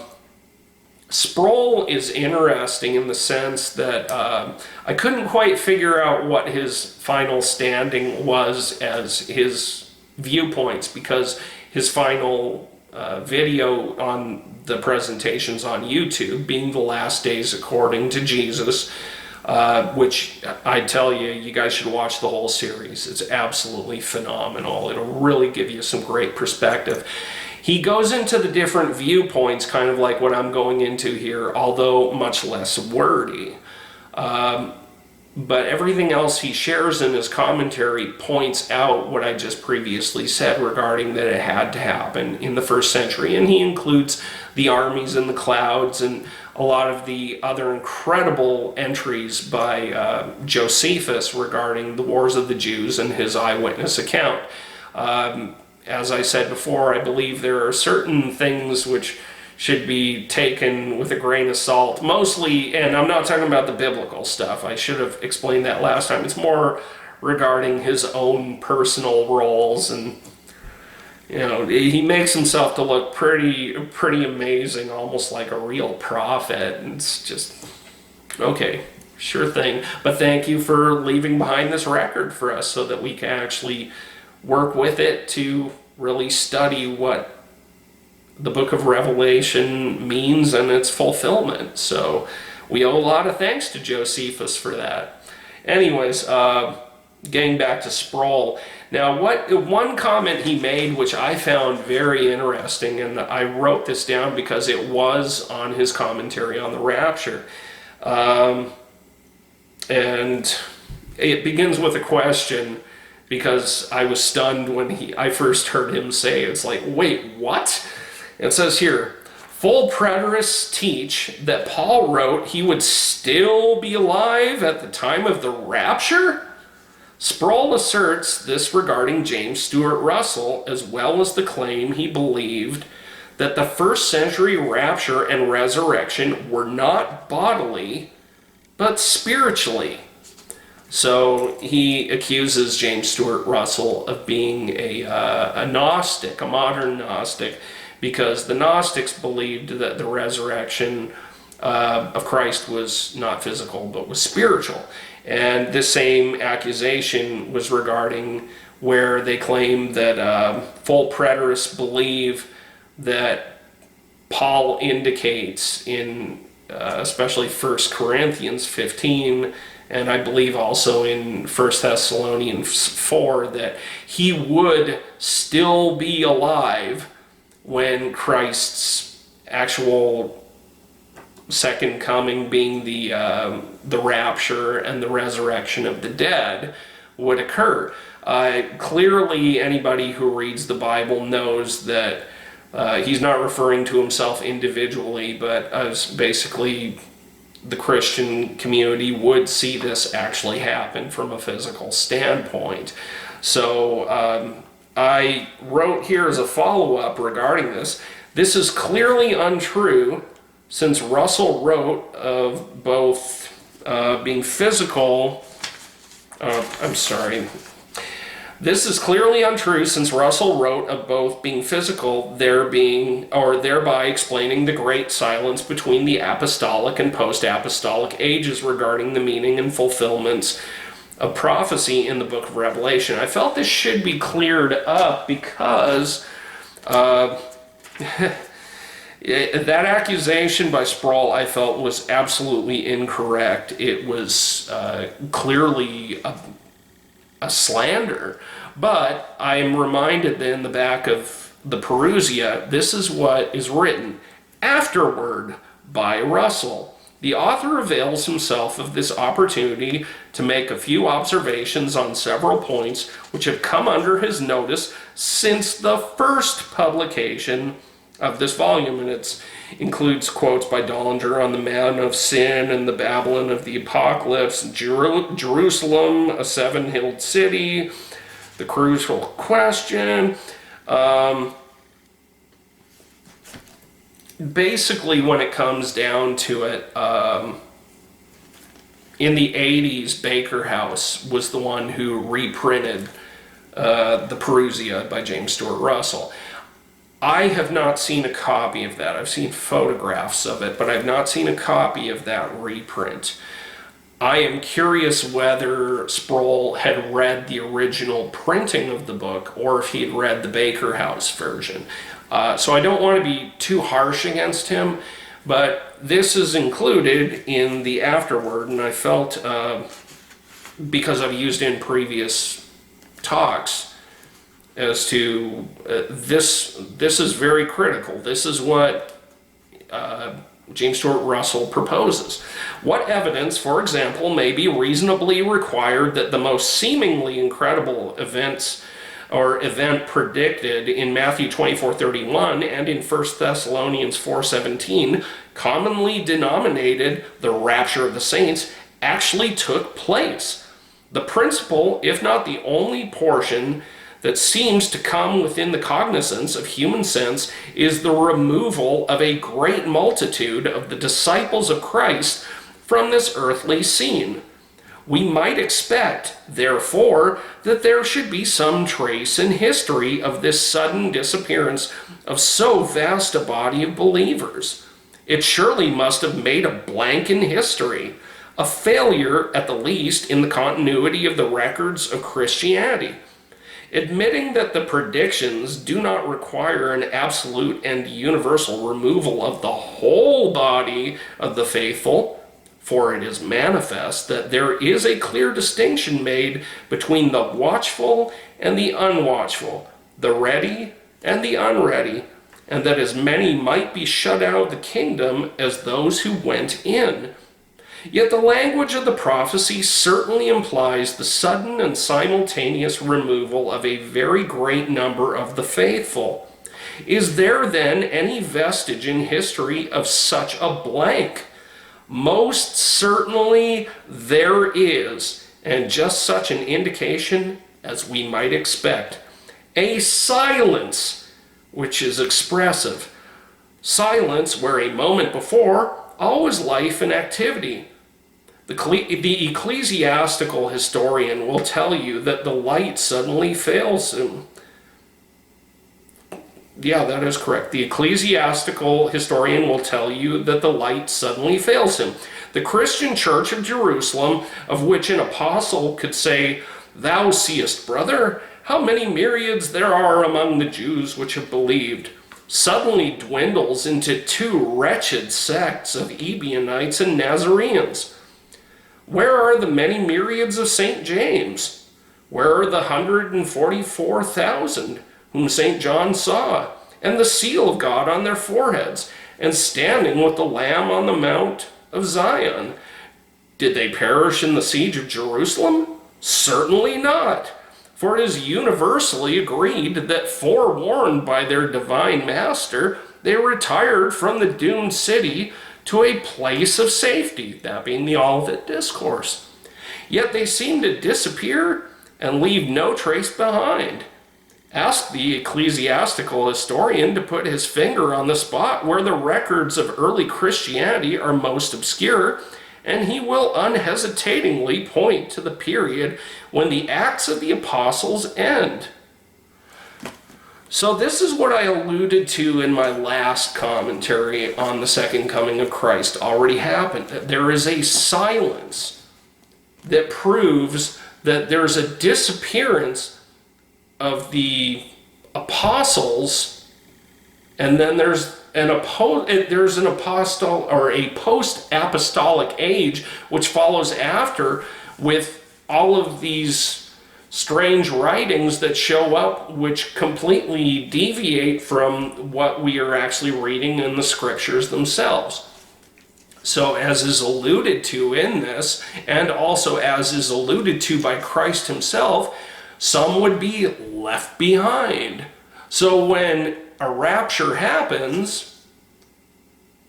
Sproul is interesting in the sense that I couldn't quite figure out what his final standing was as his viewpoints, because his final video on the presentations on YouTube, being the last days according to Jesus, which I tell you, you guys should watch the whole series. It's absolutely phenomenal. It'll really give you some great perspective. He goes into the different viewpoints, kind of like what I'm going into here, although much less wordy. But everything else he shares in his commentary points out what I just previously said regarding that it had to happen in the first century. And he includes the armies in the clouds and a lot of the other incredible entries by Josephus regarding the wars of the Jews and his eyewitness account. As I said before, I believe there are certain things which should be taken with a grain of salt, mostly, and I'm not talking about the biblical stuff. I should have explained that last time. It's more regarding his own personal roles, and he makes himself to look pretty amazing, almost like a real prophet. And it's just okay, sure thing. But thank you for leaving behind this record for us so that we can actually work with it to really study what the book of Revelation means and its fulfillment. So we owe a lot of thanks to Josephus for that. Anyways, getting back to Sproul. Now, one comment he made, which I found very interesting, and I wrote this down because it was on his commentary on the rapture. And it begins with a question, because I was stunned when I first heard him say it. It's like, wait, what? It says here, full preterists teach that Paul wrote he would still be alive at the time of the rapture? Sproul asserts this regarding James Stuart Russell, as well as the claim he believed that the first century rapture and resurrection were not bodily, but spiritually. So he accuses James Stuart Russell of being a Gnostic, a modern Gnostic, because the Gnostics believed that the resurrection of Christ was not physical, but was spiritual. And this same accusation was regarding where they claim that full preterists believe that Paul indicates in especially 1 Corinthians 15, and I believe also in 1 Thessalonians 4, that he would still be alive when Christ's actual second coming, being the rapture and the resurrection of the dead, would occur. Clearly, anybody who reads the Bible knows that he's not referring to himself individually, but as basically the Christian community would see this actually happen from a physical standpoint. So I wrote here as a follow-up regarding this, this is clearly untrue, since Russell wrote of both being physical, This is clearly untrue, since Russell wrote of both being physical, thereby explaining the great silence between the apostolic and post-apostolic ages regarding the meaning and fulfillments of prophecy in the book of Revelation. I felt this should be cleared up because That accusation by Sproul, I felt, was absolutely incorrect. It was clearly a slander. But I'm reminded that in the back of the Perusia, this is what is written. Afterward, by Russell, the author avails himself of this opportunity to make a few observations on several points which have come under his notice since the first publication of this volume, and it includes quotes by Dollinger on the man of sin and the Babylon of the apocalypse, Jerusalem, a seven-hilled city, the crucial question. Basically, when it comes down to it, in the 80s, Baker House was the one who reprinted the Perusia by James Stuart Russell. I have not seen a copy of that. I've seen photographs of it, but I've not seen a copy of that reprint. I am curious whether Sproul had read the original printing of the book or if he had read the Baker House version. So I don't want to be too harsh against him, but this is included in the afterword, and I felt, because I've used it in previous talks, as to this is very critical. This is what James Stuart Russell proposes. What evidence, for example, may be reasonably required that the most seemingly incredible event predicted in Matthew 24:31 and in 1 Thessalonians 4:17, commonly denominated the rapture of the saints, actually took place? The principal, if not the only portion that seems to come within the cognizance of human sense, is the removal of a great multitude of the disciples of Christ from this earthly scene. We might expect, therefore, that there should be some trace in history of this sudden disappearance of so vast a body of believers. It surely must have made a blank in history, a failure at the least in the continuity of the records of Christianity. Admitting that the predictions do not require an absolute and universal removal of the whole body of the faithful, for it is manifest that there is a clear distinction made between the watchful and the unwatchful, the ready and the unready, and that as many might be shut out of the kingdom as those who went in. Yet the language of the prophecy certainly implies the sudden and simultaneous removal of a very great number of the faithful. Is there then any vestige in history of such a blank? Most certainly there is, and just such an indication as we might expect. A silence, which is expressive. Silence where a moment before all was life and activity. The ecclesiastical historian will tell you that the light suddenly fails him. Yeah, that is correct. The ecclesiastical historian will tell you that the light suddenly fails him. The Christian Church of Jerusalem, of which an apostle could say, "Thou seest, brother, how many myriads there are among the Jews which have believed," suddenly dwindles into two wretched sects of Ebionites and Nazarenes. Where are the many myriads of St. James? Where are the 144,000 whom St. John saw, and the seal of God on their foreheads, and standing with the Lamb on the Mount of Zion? Did they perish in the siege of Jerusalem? Certainly not. For it is universally agreed that, forewarned by their divine master, they retired from the doomed city to a place of safety, that being the Olivet Discourse. Yet they seem to disappear and leave no trace behind. Ask the ecclesiastical historian to put his finger on the spot where the records of early Christianity are most obscure, and he will unhesitatingly point to the period when the Acts of the Apostles end. So this is what I alluded to in my last commentary on the second coming of Christ already happened. There is a silence that proves that there's a disappearance of the apostles, and then there's there's an apostle or a post-apostolic age which follows after, with all of these strange writings that show up which completely deviate from what we are actually reading in the scriptures themselves. So as is alluded to in this, and also as is alluded to by Christ himself, some would be left behind. So when a rapture happens,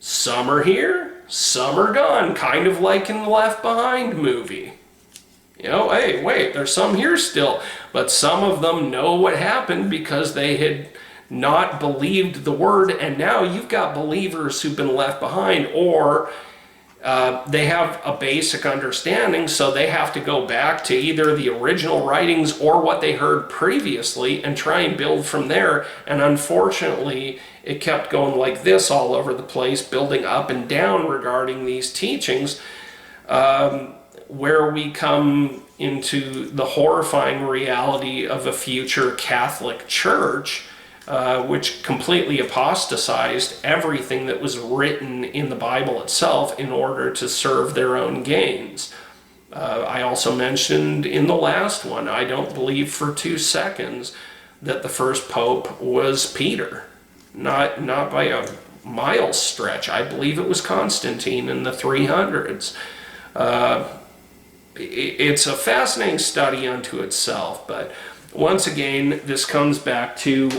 some are here, some are gone, kind of like in the Left Behind movie. You know, hey, wait, there's some here still, but some of them know what happened because they had not believed the word, and now you've got believers who've been left behind, or they have a basic understanding, so they have to go back to either the original writings or what they heard previously and try and build from there. And unfortunately, it kept going like this all over the place, building up and down regarding these teachings, where we come into the horrifying reality of a future Catholic Church, which completely apostatized everything that was written in the Bible itself in order to serve their own gains. I also mentioned in the last one, I don't believe for 2 seconds that the first pope was Peter. Not by a mile stretch. I believe it was Constantine in the 300s. It's a fascinating study unto itself, but once again, this comes back to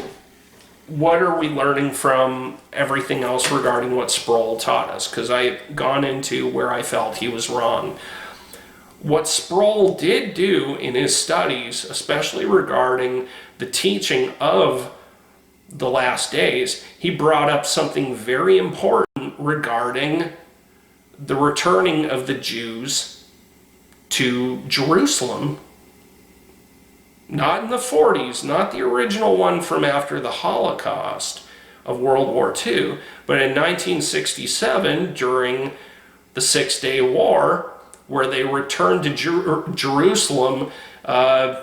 what are we learning from everything else regarding what Sproul taught us? Because I've gone into where I felt he was wrong. What Sproul did do in his studies, especially regarding the teaching of the last days, he brought up something very important regarding the returning of the Jews to Jerusalem. Not in the 40s, not the original one from after the Holocaust of World War II, but in 1967 during the Six-Day War, where they returned to Jerusalem, and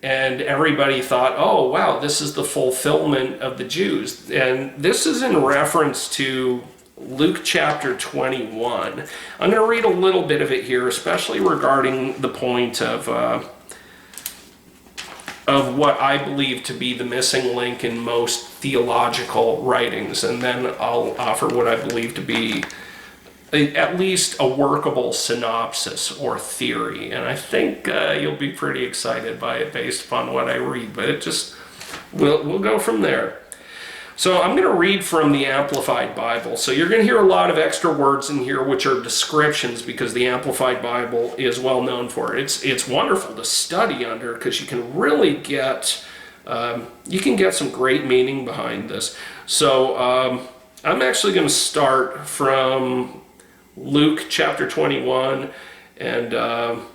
everybody thought, oh wow, this is the fulfillment of the Jews. And this is in reference to Luke chapter 21. I'm going to read a little bit of it here, especially regarding the point of what I believe to be the missing link in most theological writings, and then I'll offer what I believe to be at least a workable synopsis or theory, and I think you'll be pretty excited by it based upon what I read, but we'll go from there. So I'm going to read from the Amplified Bible. So you're going to hear a lot of extra words in here which are descriptions, because the Amplified Bible is well known for it. It's wonderful to study under, because you can really get some great meaning behind this. So I'm actually going to start from Luke chapter 21, and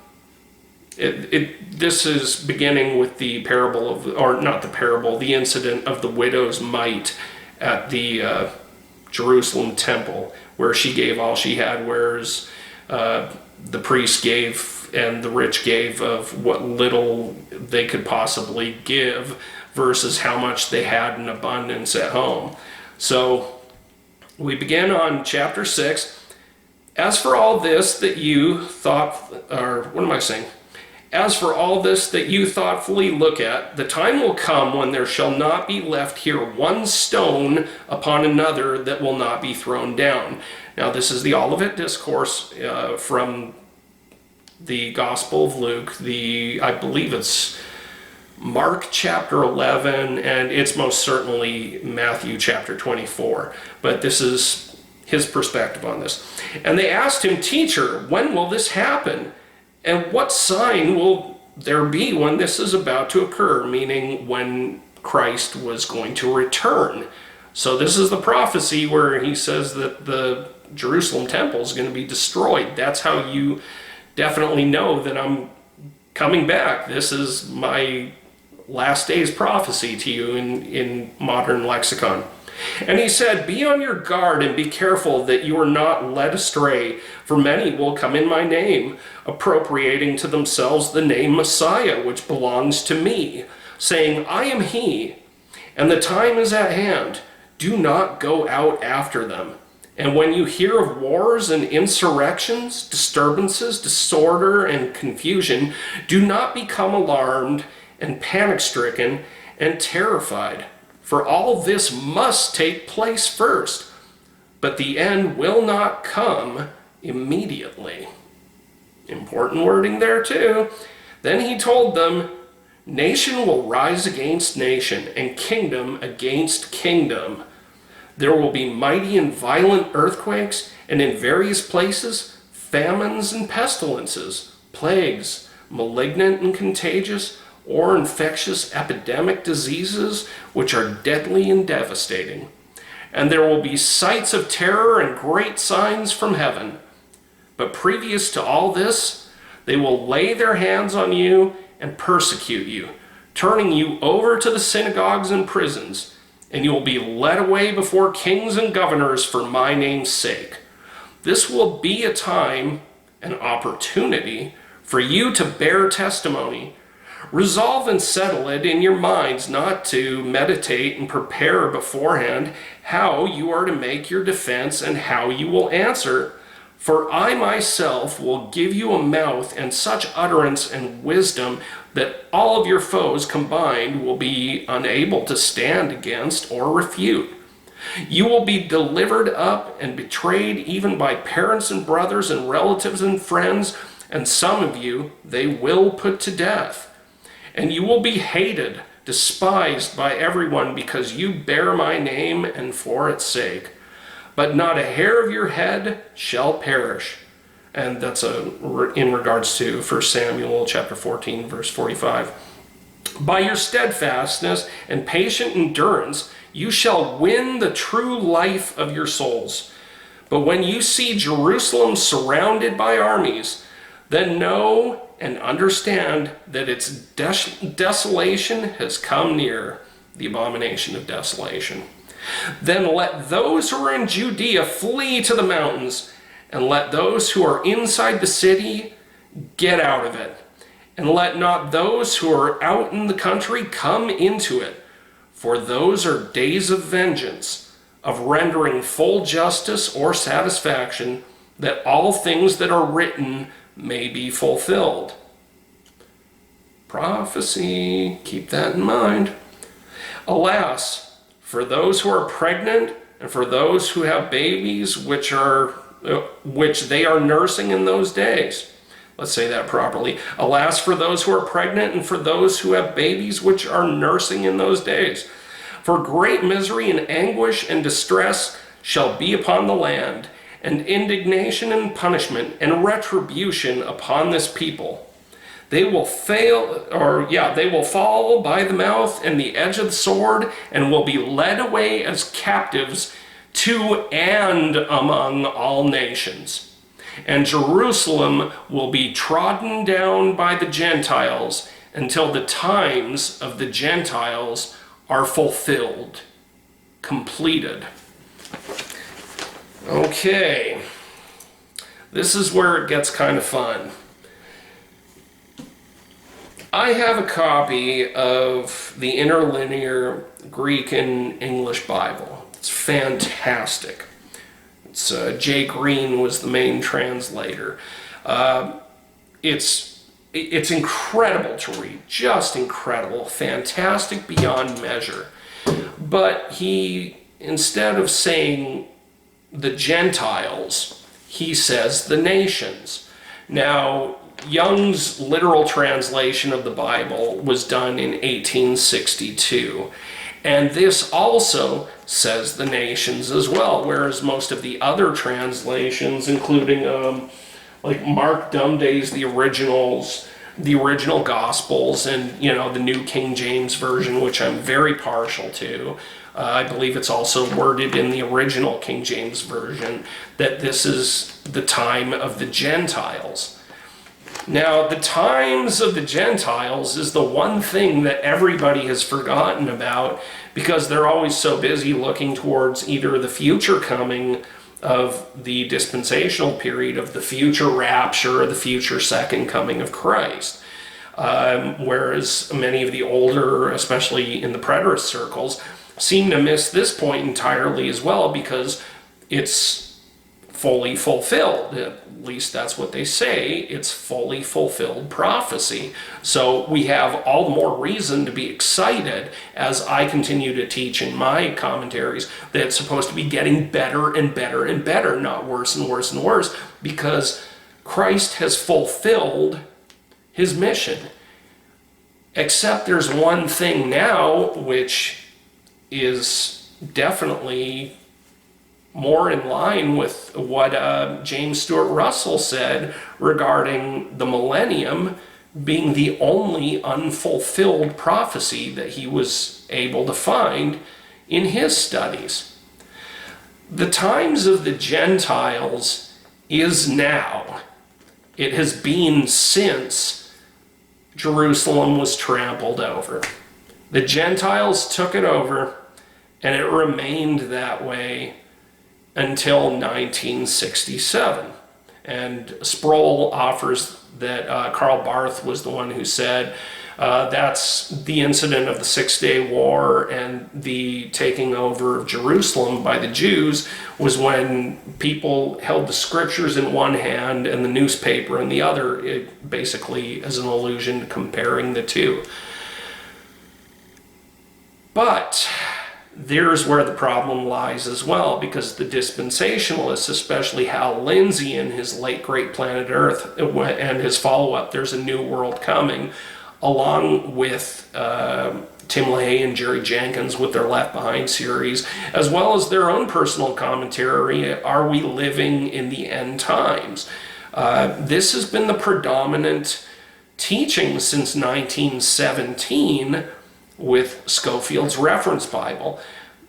this is beginning with the parable of, or not the parable, the incident of the widow's mite at the Jerusalem temple, where she gave all she had, whereas the priest gave and the rich gave of what little they could possibly give versus how much they had in abundance at home. So we begin on chapter 6. As for all this that you thought, or what am I saying? As for all this that you thoughtfully look at, the time will come when there shall not be left here one stone upon another that will not be thrown down. Now this is the Olivet Discourse from the Gospel of Luke. I believe it's Mark chapter 11, and it's most certainly Matthew chapter 24. But this is his perspective on this. And they asked him, "Teacher, when will this happen? And what sign will there be when this is about to occur?" Meaning when Christ was going to return. So this is the prophecy where he says that the Jerusalem temple is going to be destroyed. That's how you definitely know that I'm coming back. This is my last days prophecy to you in modern lexicon. And he said, "Be on your guard and be careful that you are not led astray, for many will come in my name, appropriating to themselves the name Messiah, which belongs to me, saying, I am he, and the time is at hand. do not go out after them. And when you hear of wars and insurrections, disturbances, disorder, and confusion, do not become alarmed and panic-stricken and terrified. For all this must take place first, but the end will not come immediately. Important wording there too. Then he told them, nation will rise against nation, and kingdom against kingdom. There will be mighty and violent earthquakes, and in various places, famines and pestilences, plagues, malignant and contagious, or infectious epidemic diseases, which are deadly and devastating. And there will be sights of terror and great signs from heaven. But previous to all this, they will lay their hands on you and persecute you, turning you over to the synagogues and prisons, and you will be led away before kings and governors for my name's sake. This will be a time, an opportunity, for you to bear testimony. Resolve and settle it in your minds not to meditate and prepare beforehand how you are to make your defense and how you will answer. For I myself will give you a mouth and such utterance and wisdom that all of your foes combined will be unable to stand against or refute. You will be delivered up and betrayed even by parents and brothers and relatives and friends, and some of you they will put to death. And you will be hated, despised by everyone because you bear my name and for its sake. But not a hair of your head shall perish. And that's in regards to 1 Samuel chapter 14, verse 45. By your steadfastness and patient endurance, you shall win the true life of your souls. But when you see Jerusalem surrounded by armies, then know and understand that its desolation has come near, the abomination of desolation. Then let those who are in Judea flee to the mountains, and let those who are inside the city get out of it. And let not those who are out in the country come into it, for those are days of vengeance, of rendering full justice or satisfaction, that all things that are written may be fulfilled. Prophecy, keep that in mind. Alas, for those who are pregnant and for those who have babies which they are nursing in those days. Let's say that properly. Alas, for those who are pregnant and for those who have babies which are nursing in those days. For great misery and anguish and distress shall be upon the land, and indignation and punishment and retribution upon this people. They will fall by the mouth and the edge of the sword, and will be led away as captives to and among all nations. And Jerusalem will be trodden down by the Gentiles until the times of the Gentiles are fulfilled, completed. Okay, this is where it gets kind of fun. I have a copy of the Interlinear Greek and English Bible. It's fantastic. It's Jay Green was the main translator. It's incredible to read, just incredible, fantastic beyond measure. But he, instead of saying the Gentiles, he says the nations. Now, Young's literal translation of the Bible was done in 1862, and this also says the nations as well, whereas most of the other translations, including like Mark Dumday's the original Gospels, and the New King James Version, which I'm very partial to. I believe it's also worded in the original King James Version that this is the time of the Gentiles. Now, the times of the Gentiles is the one thing that everybody has forgotten about, because they're always so busy looking towards either the future coming of the dispensational period, of the future rapture, or the future second coming of Christ. Whereas many of the older, especially in the preterist circles, seem to miss this point entirely as well, because it's fully fulfilled. At least that's what they say. It's fully fulfilled prophecy. So we have all the more reason to be excited, as I continue to teach in my commentaries, that it's supposed to be getting better and better and better, not worse and worse and worse, because Christ has fulfilled his mission. Except there's one thing now which is definitely more in line with what James Stuart Russell said regarding the millennium being the only unfulfilled prophecy that he was able to find in his studies. The times of the Gentiles is now. It has been since Jerusalem was trampled over. The Gentiles took it over, and it remained that way until 1967. And Sproul offers that Karl Barth was the one who said that's the incident of the Six-Day War, and the taking over of Jerusalem by the Jews was when people held the scriptures in one hand and the newspaper in the other, it basically as an allusion to comparing the two. But there's where the problem lies as well, because the dispensationalists, especially Hal Lindsey in his late Great Planet Earth and his follow-up, There's a New World Coming, along with Tim LaHaye and Jerry Jenkins with their Left Behind series, as well as their own personal commentary, Are We Living in the End Times? This has been the predominant teaching since 1917 with Scofield's Reference Bible,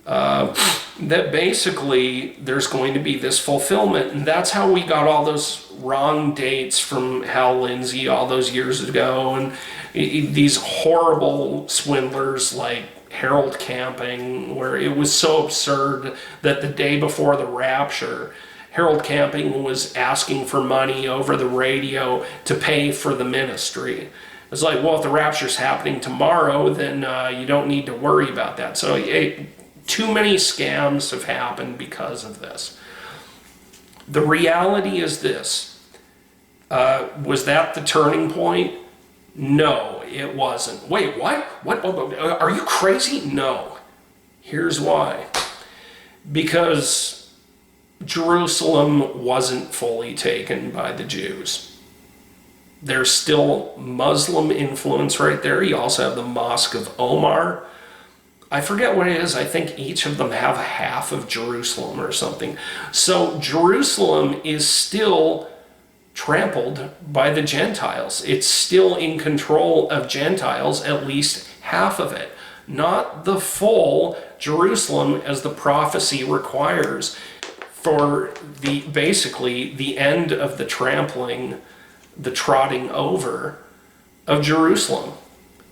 that basically there's going to be this fulfillment. And that's how we got all those wrong dates from Hal Lindsey all those years ago, and these horrible swindlers like Harold Camping, where it was so absurd that the day before the rapture, Harold Camping was asking for money over the radio to pay for the ministry. It's like, well, if the rapture's happening tomorrow, then you don't need to worry about that. So too many scams have happened because of this. The reality is this. Was that the turning point? No, it wasn't. Wait, what? What? Are you crazy? No. Here's why. Because Jerusalem wasn't fully taken by the Jews. There's still Muslim influence right there. You also have the Mosque of Omar. I forget what it is. I think each of them have half of Jerusalem or something. So Jerusalem is still trampled by the Gentiles. It's still in control of Gentiles, at least half of it. Not the full Jerusalem as the prophecy requires for basically the end of the trampling, the trotting over of Jerusalem.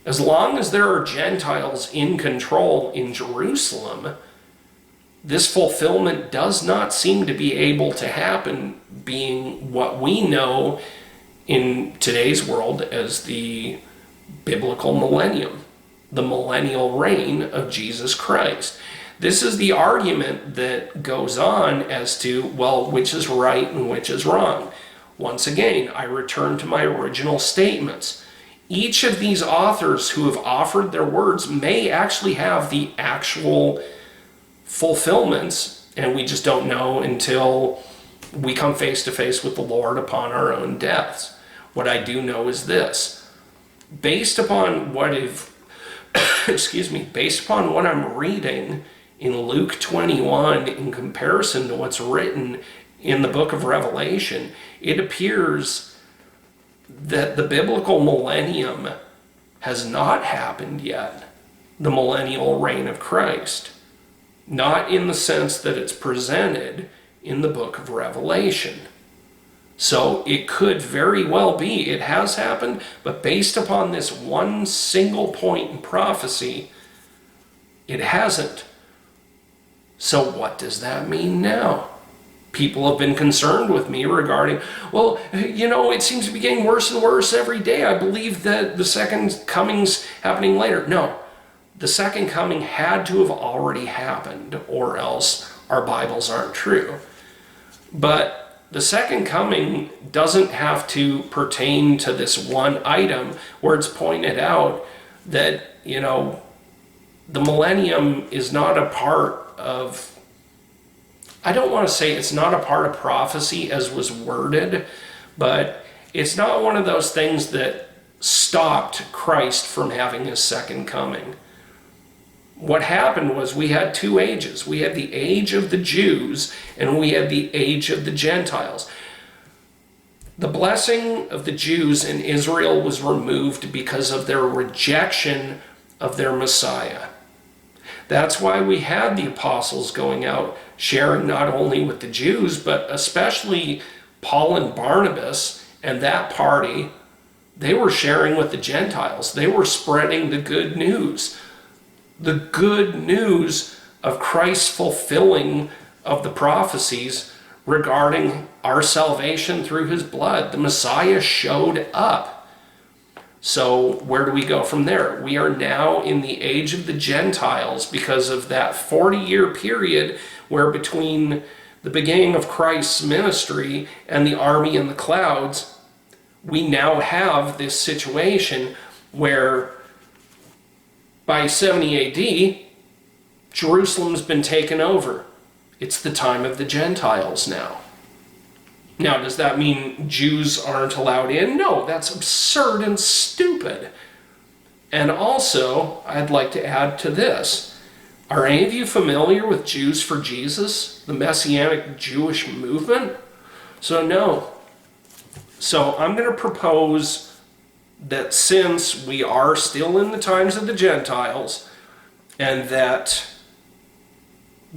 As long as there are Gentiles in control in Jerusalem, this fulfillment does not seem to be able to happen, being what we know in today's world as the biblical millennium, the millennial reign of Jesus Christ. This is the argument that goes on as to, well, which is right and which is wrong. Once again, I return to my original statements. Each of these authors who have offered their words may actually have the actual fulfillments, and we just don't know until we come face to face with the Lord upon our own deaths. What I do know is this. Based upon what based upon what I'm reading in Luke 21 in comparison to what's written in the book of Revelation, it appears that the biblical millennium has not happened yet, the millennial reign of Christ. Not in the sense that it's presented in the book of Revelation. So it could very well be it has happened, but based upon this one single point in prophecy, it hasn't. So what does that mean now? People have been concerned with me regarding, well, it seems to be getting worse and worse every day. I believe that the second coming's happening later. No, the second coming had to have already happened, or else our Bibles aren't true. But the second coming doesn't have to pertain to this one item where it's pointed out that, the millennium is not a part of, I don't want to say it's not a part of prophecy as was worded, but it's not one of those things that stopped Christ from having his second coming. What happened was we had two ages. We had the age of the Jews and we had the age of the Gentiles. The blessing of the Jews in Israel was removed because of their rejection of their Messiah. That's why we had the apostles going out, sharing not only with the Jews, but especially Paul and Barnabas and that party. They were sharing with the Gentiles. They were spreading the good news. The good news of Christ's fulfilling of the prophecies regarding our salvation through his blood. The Messiah showed up. So where do we go from there? We are now in the age of the Gentiles because of that 40-year period where between the beginning of Christ's ministry and the army in the clouds, we now have this situation where by 70 AD, Jerusalem's been taken over. It's the time of the Gentiles now. Now, does that mean Jews aren't allowed in? No, that's absurd and stupid. And also, I'd like to add to this. Are any of you familiar with Jews for Jesus, the Messianic Jewish movement? So no. So I'm going to propose that since we are still in the times of the Gentiles, and that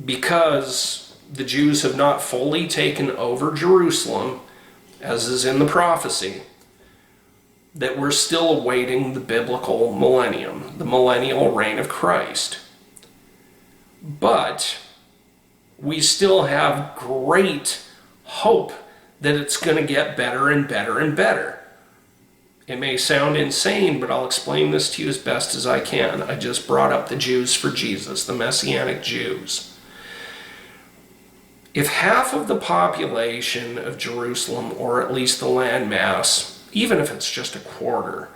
because the Jews have not fully taken over Jerusalem, as is in the prophecy, that we're still awaiting the biblical millennium, the millennial reign of Christ. But we still have great hope that it's going to get better and better and better. It may sound insane, but I'll explain this to you as best as I can. I just brought up the Jews for Jesus, the Messianic Jews. If half of the population of Jerusalem, or at least the landmass, even if it's just a quarter,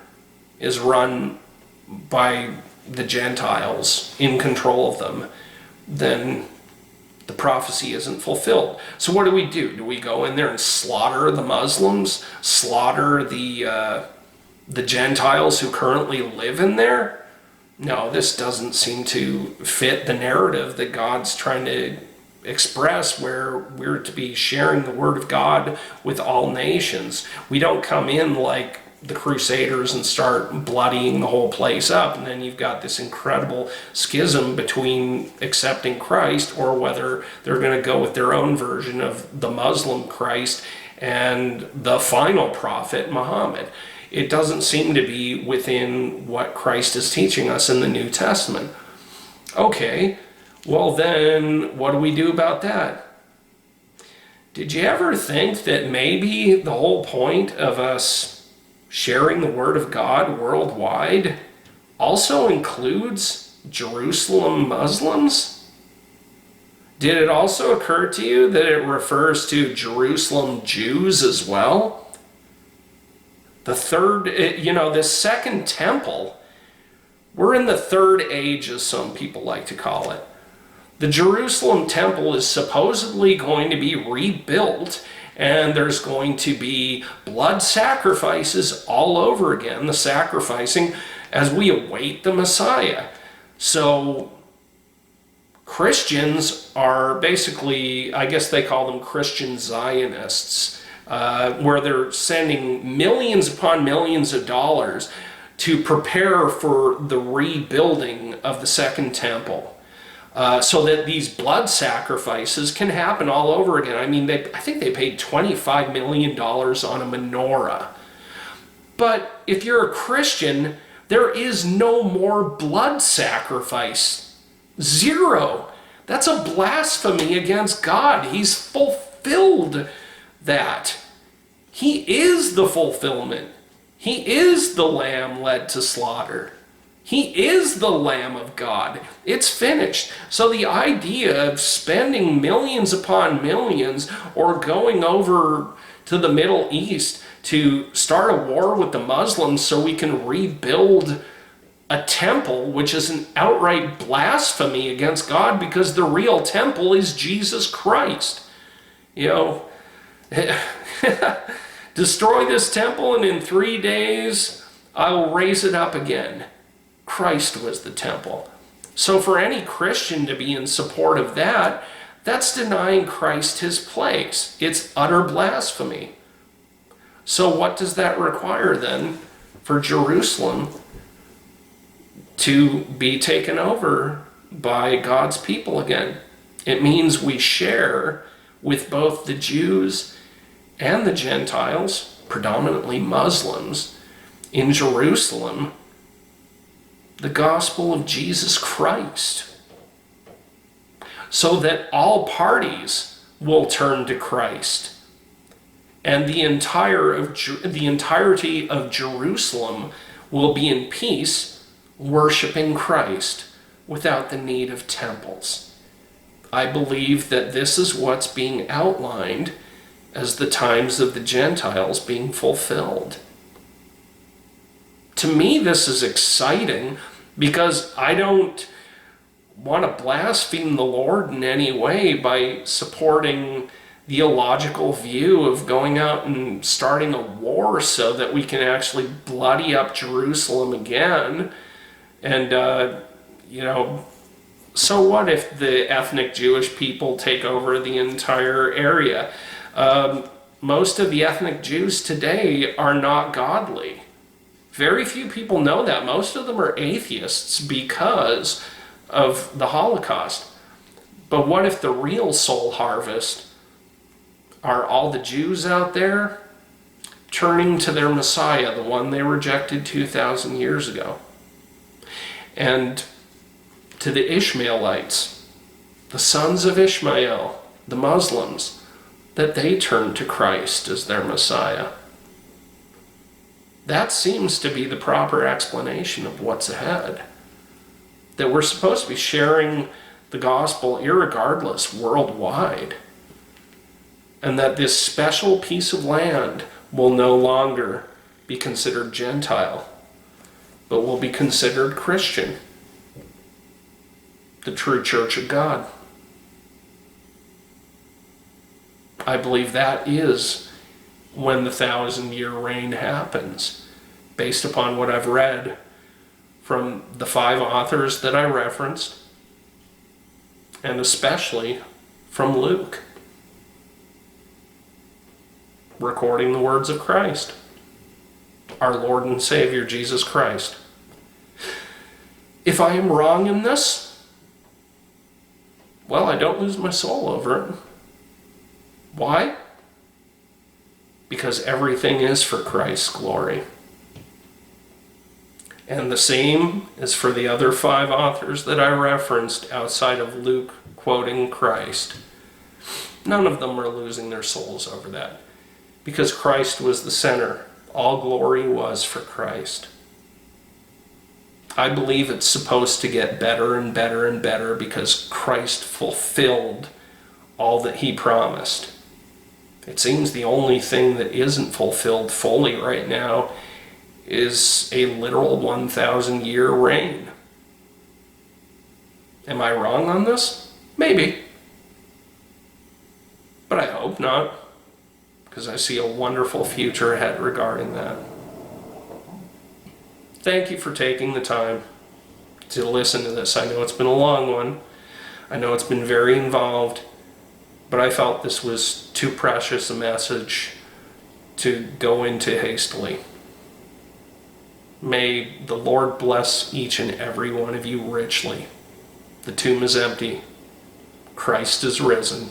is run by the Gentiles in control of them, then the prophecy isn't fulfilled. So what do? Do we go in there and slaughter the Muslims, slaughter the Gentiles who currently live in there? No, this doesn't seem to fit the narrative that God's trying to express, where we're to be sharing the word of God with all nations. We don't come in like the Crusaders and start bloodying the whole place up, and then you've got this incredible schism between accepting Christ or whether they're going to go with their own version of the Muslim Christ and the final prophet, Muhammad. It doesn't seem to be within what Christ is teaching us in the New Testament. Okay, well then, what do we do about that? Did you ever think that maybe the whole point of us sharing the Word of God worldwide also includes Jerusalem Muslims? Did it also occur to you that it refers to Jerusalem Jews as well? The this second temple, we're in the third age, as some people like to call it. The Jerusalem temple is supposedly going to be rebuilt, and there's going to be blood sacrifices all over again, the sacrificing as we await the Messiah. So Christians are basically, I guess they call them Christian Zionists, where they're sending millions upon millions of dollars to prepare for the rebuilding of the second temple. So that these blood sacrifices can happen all over again. I mean, I think they paid $25 million on a menorah. But if you're a Christian, there is no more blood sacrifice. Zero. That's a blasphemy against God. He's fulfilled that. He is the fulfillment. He is the lamb led to slaughter. He is the Lamb of God. It's finished. So the idea of spending millions upon millions or going over to the Middle East to start a war with the Muslims so we can rebuild a temple, which is an outright blasphemy against God, because the real temple is Jesus Christ. You know, destroy this temple and in 3 days I will raise it up again. Christ was the temple. So for any Christian to be in support of that, that's denying Christ his place. It's utter blasphemy. So what does that require then for Jerusalem to be taken over by God's people again? It means we share with both the Jews and the Gentiles, predominantly Muslims, in Jerusalem, the gospel of Jesus Christ, so that all parties will turn to Christ, and the entirety of Jerusalem will be in peace, worshiping Christ without the need of temples. I believe that this is what's being outlined as the times of the Gentiles being fulfilled. To me, this is exciting because I don't want to blaspheme the Lord in any way by supporting the illogical view of going out and starting a war so that we can actually bloody up Jerusalem again. And, so what if the ethnic Jewish people take over the entire area? Most of the ethnic Jews today are not godly. Very few people know that. Most of them are atheists because of the Holocaust. But what if the real soul harvest are all the Jews out there turning to their Messiah, the one they rejected 2,000 years ago? And to the Ishmaelites, the sons of Ishmael, the Muslims, that they turn to Christ as their Messiah. That seems to be the proper explanation of what's ahead. That we're supposed to be sharing the gospel irregardless worldwide. And that this special piece of land will no longer be considered Gentile, but will be considered Christian. The true church of God. I believe that is when the 1,000-year reign happens, based upon what I've read from the 5 authors that I referenced, and especially from Luke, recording the words of Christ, our Lord and Savior, Jesus Christ. If I am wrong in this, well, I don't lose my soul over it. Why? Because everything is for Christ's glory. And the same is for the other 5 authors that I referenced outside of Luke quoting Christ. None of them are losing their souls over that, because Christ was the center. All glory was for Christ. I believe it's supposed to get better and better and better because Christ fulfilled all that he promised. It seems the only thing that isn't fulfilled fully right now is a literal 1,000-year reign. Am I wrong on this? Maybe. But I hope not, because I see a wonderful future ahead regarding that. Thank you for taking the time to listen to this. I know it's been a long one. I know it's been very involved, but I felt this was too precious a message to go into hastily. May the Lord bless each and every one of you richly. The tomb is empty. Christ is risen.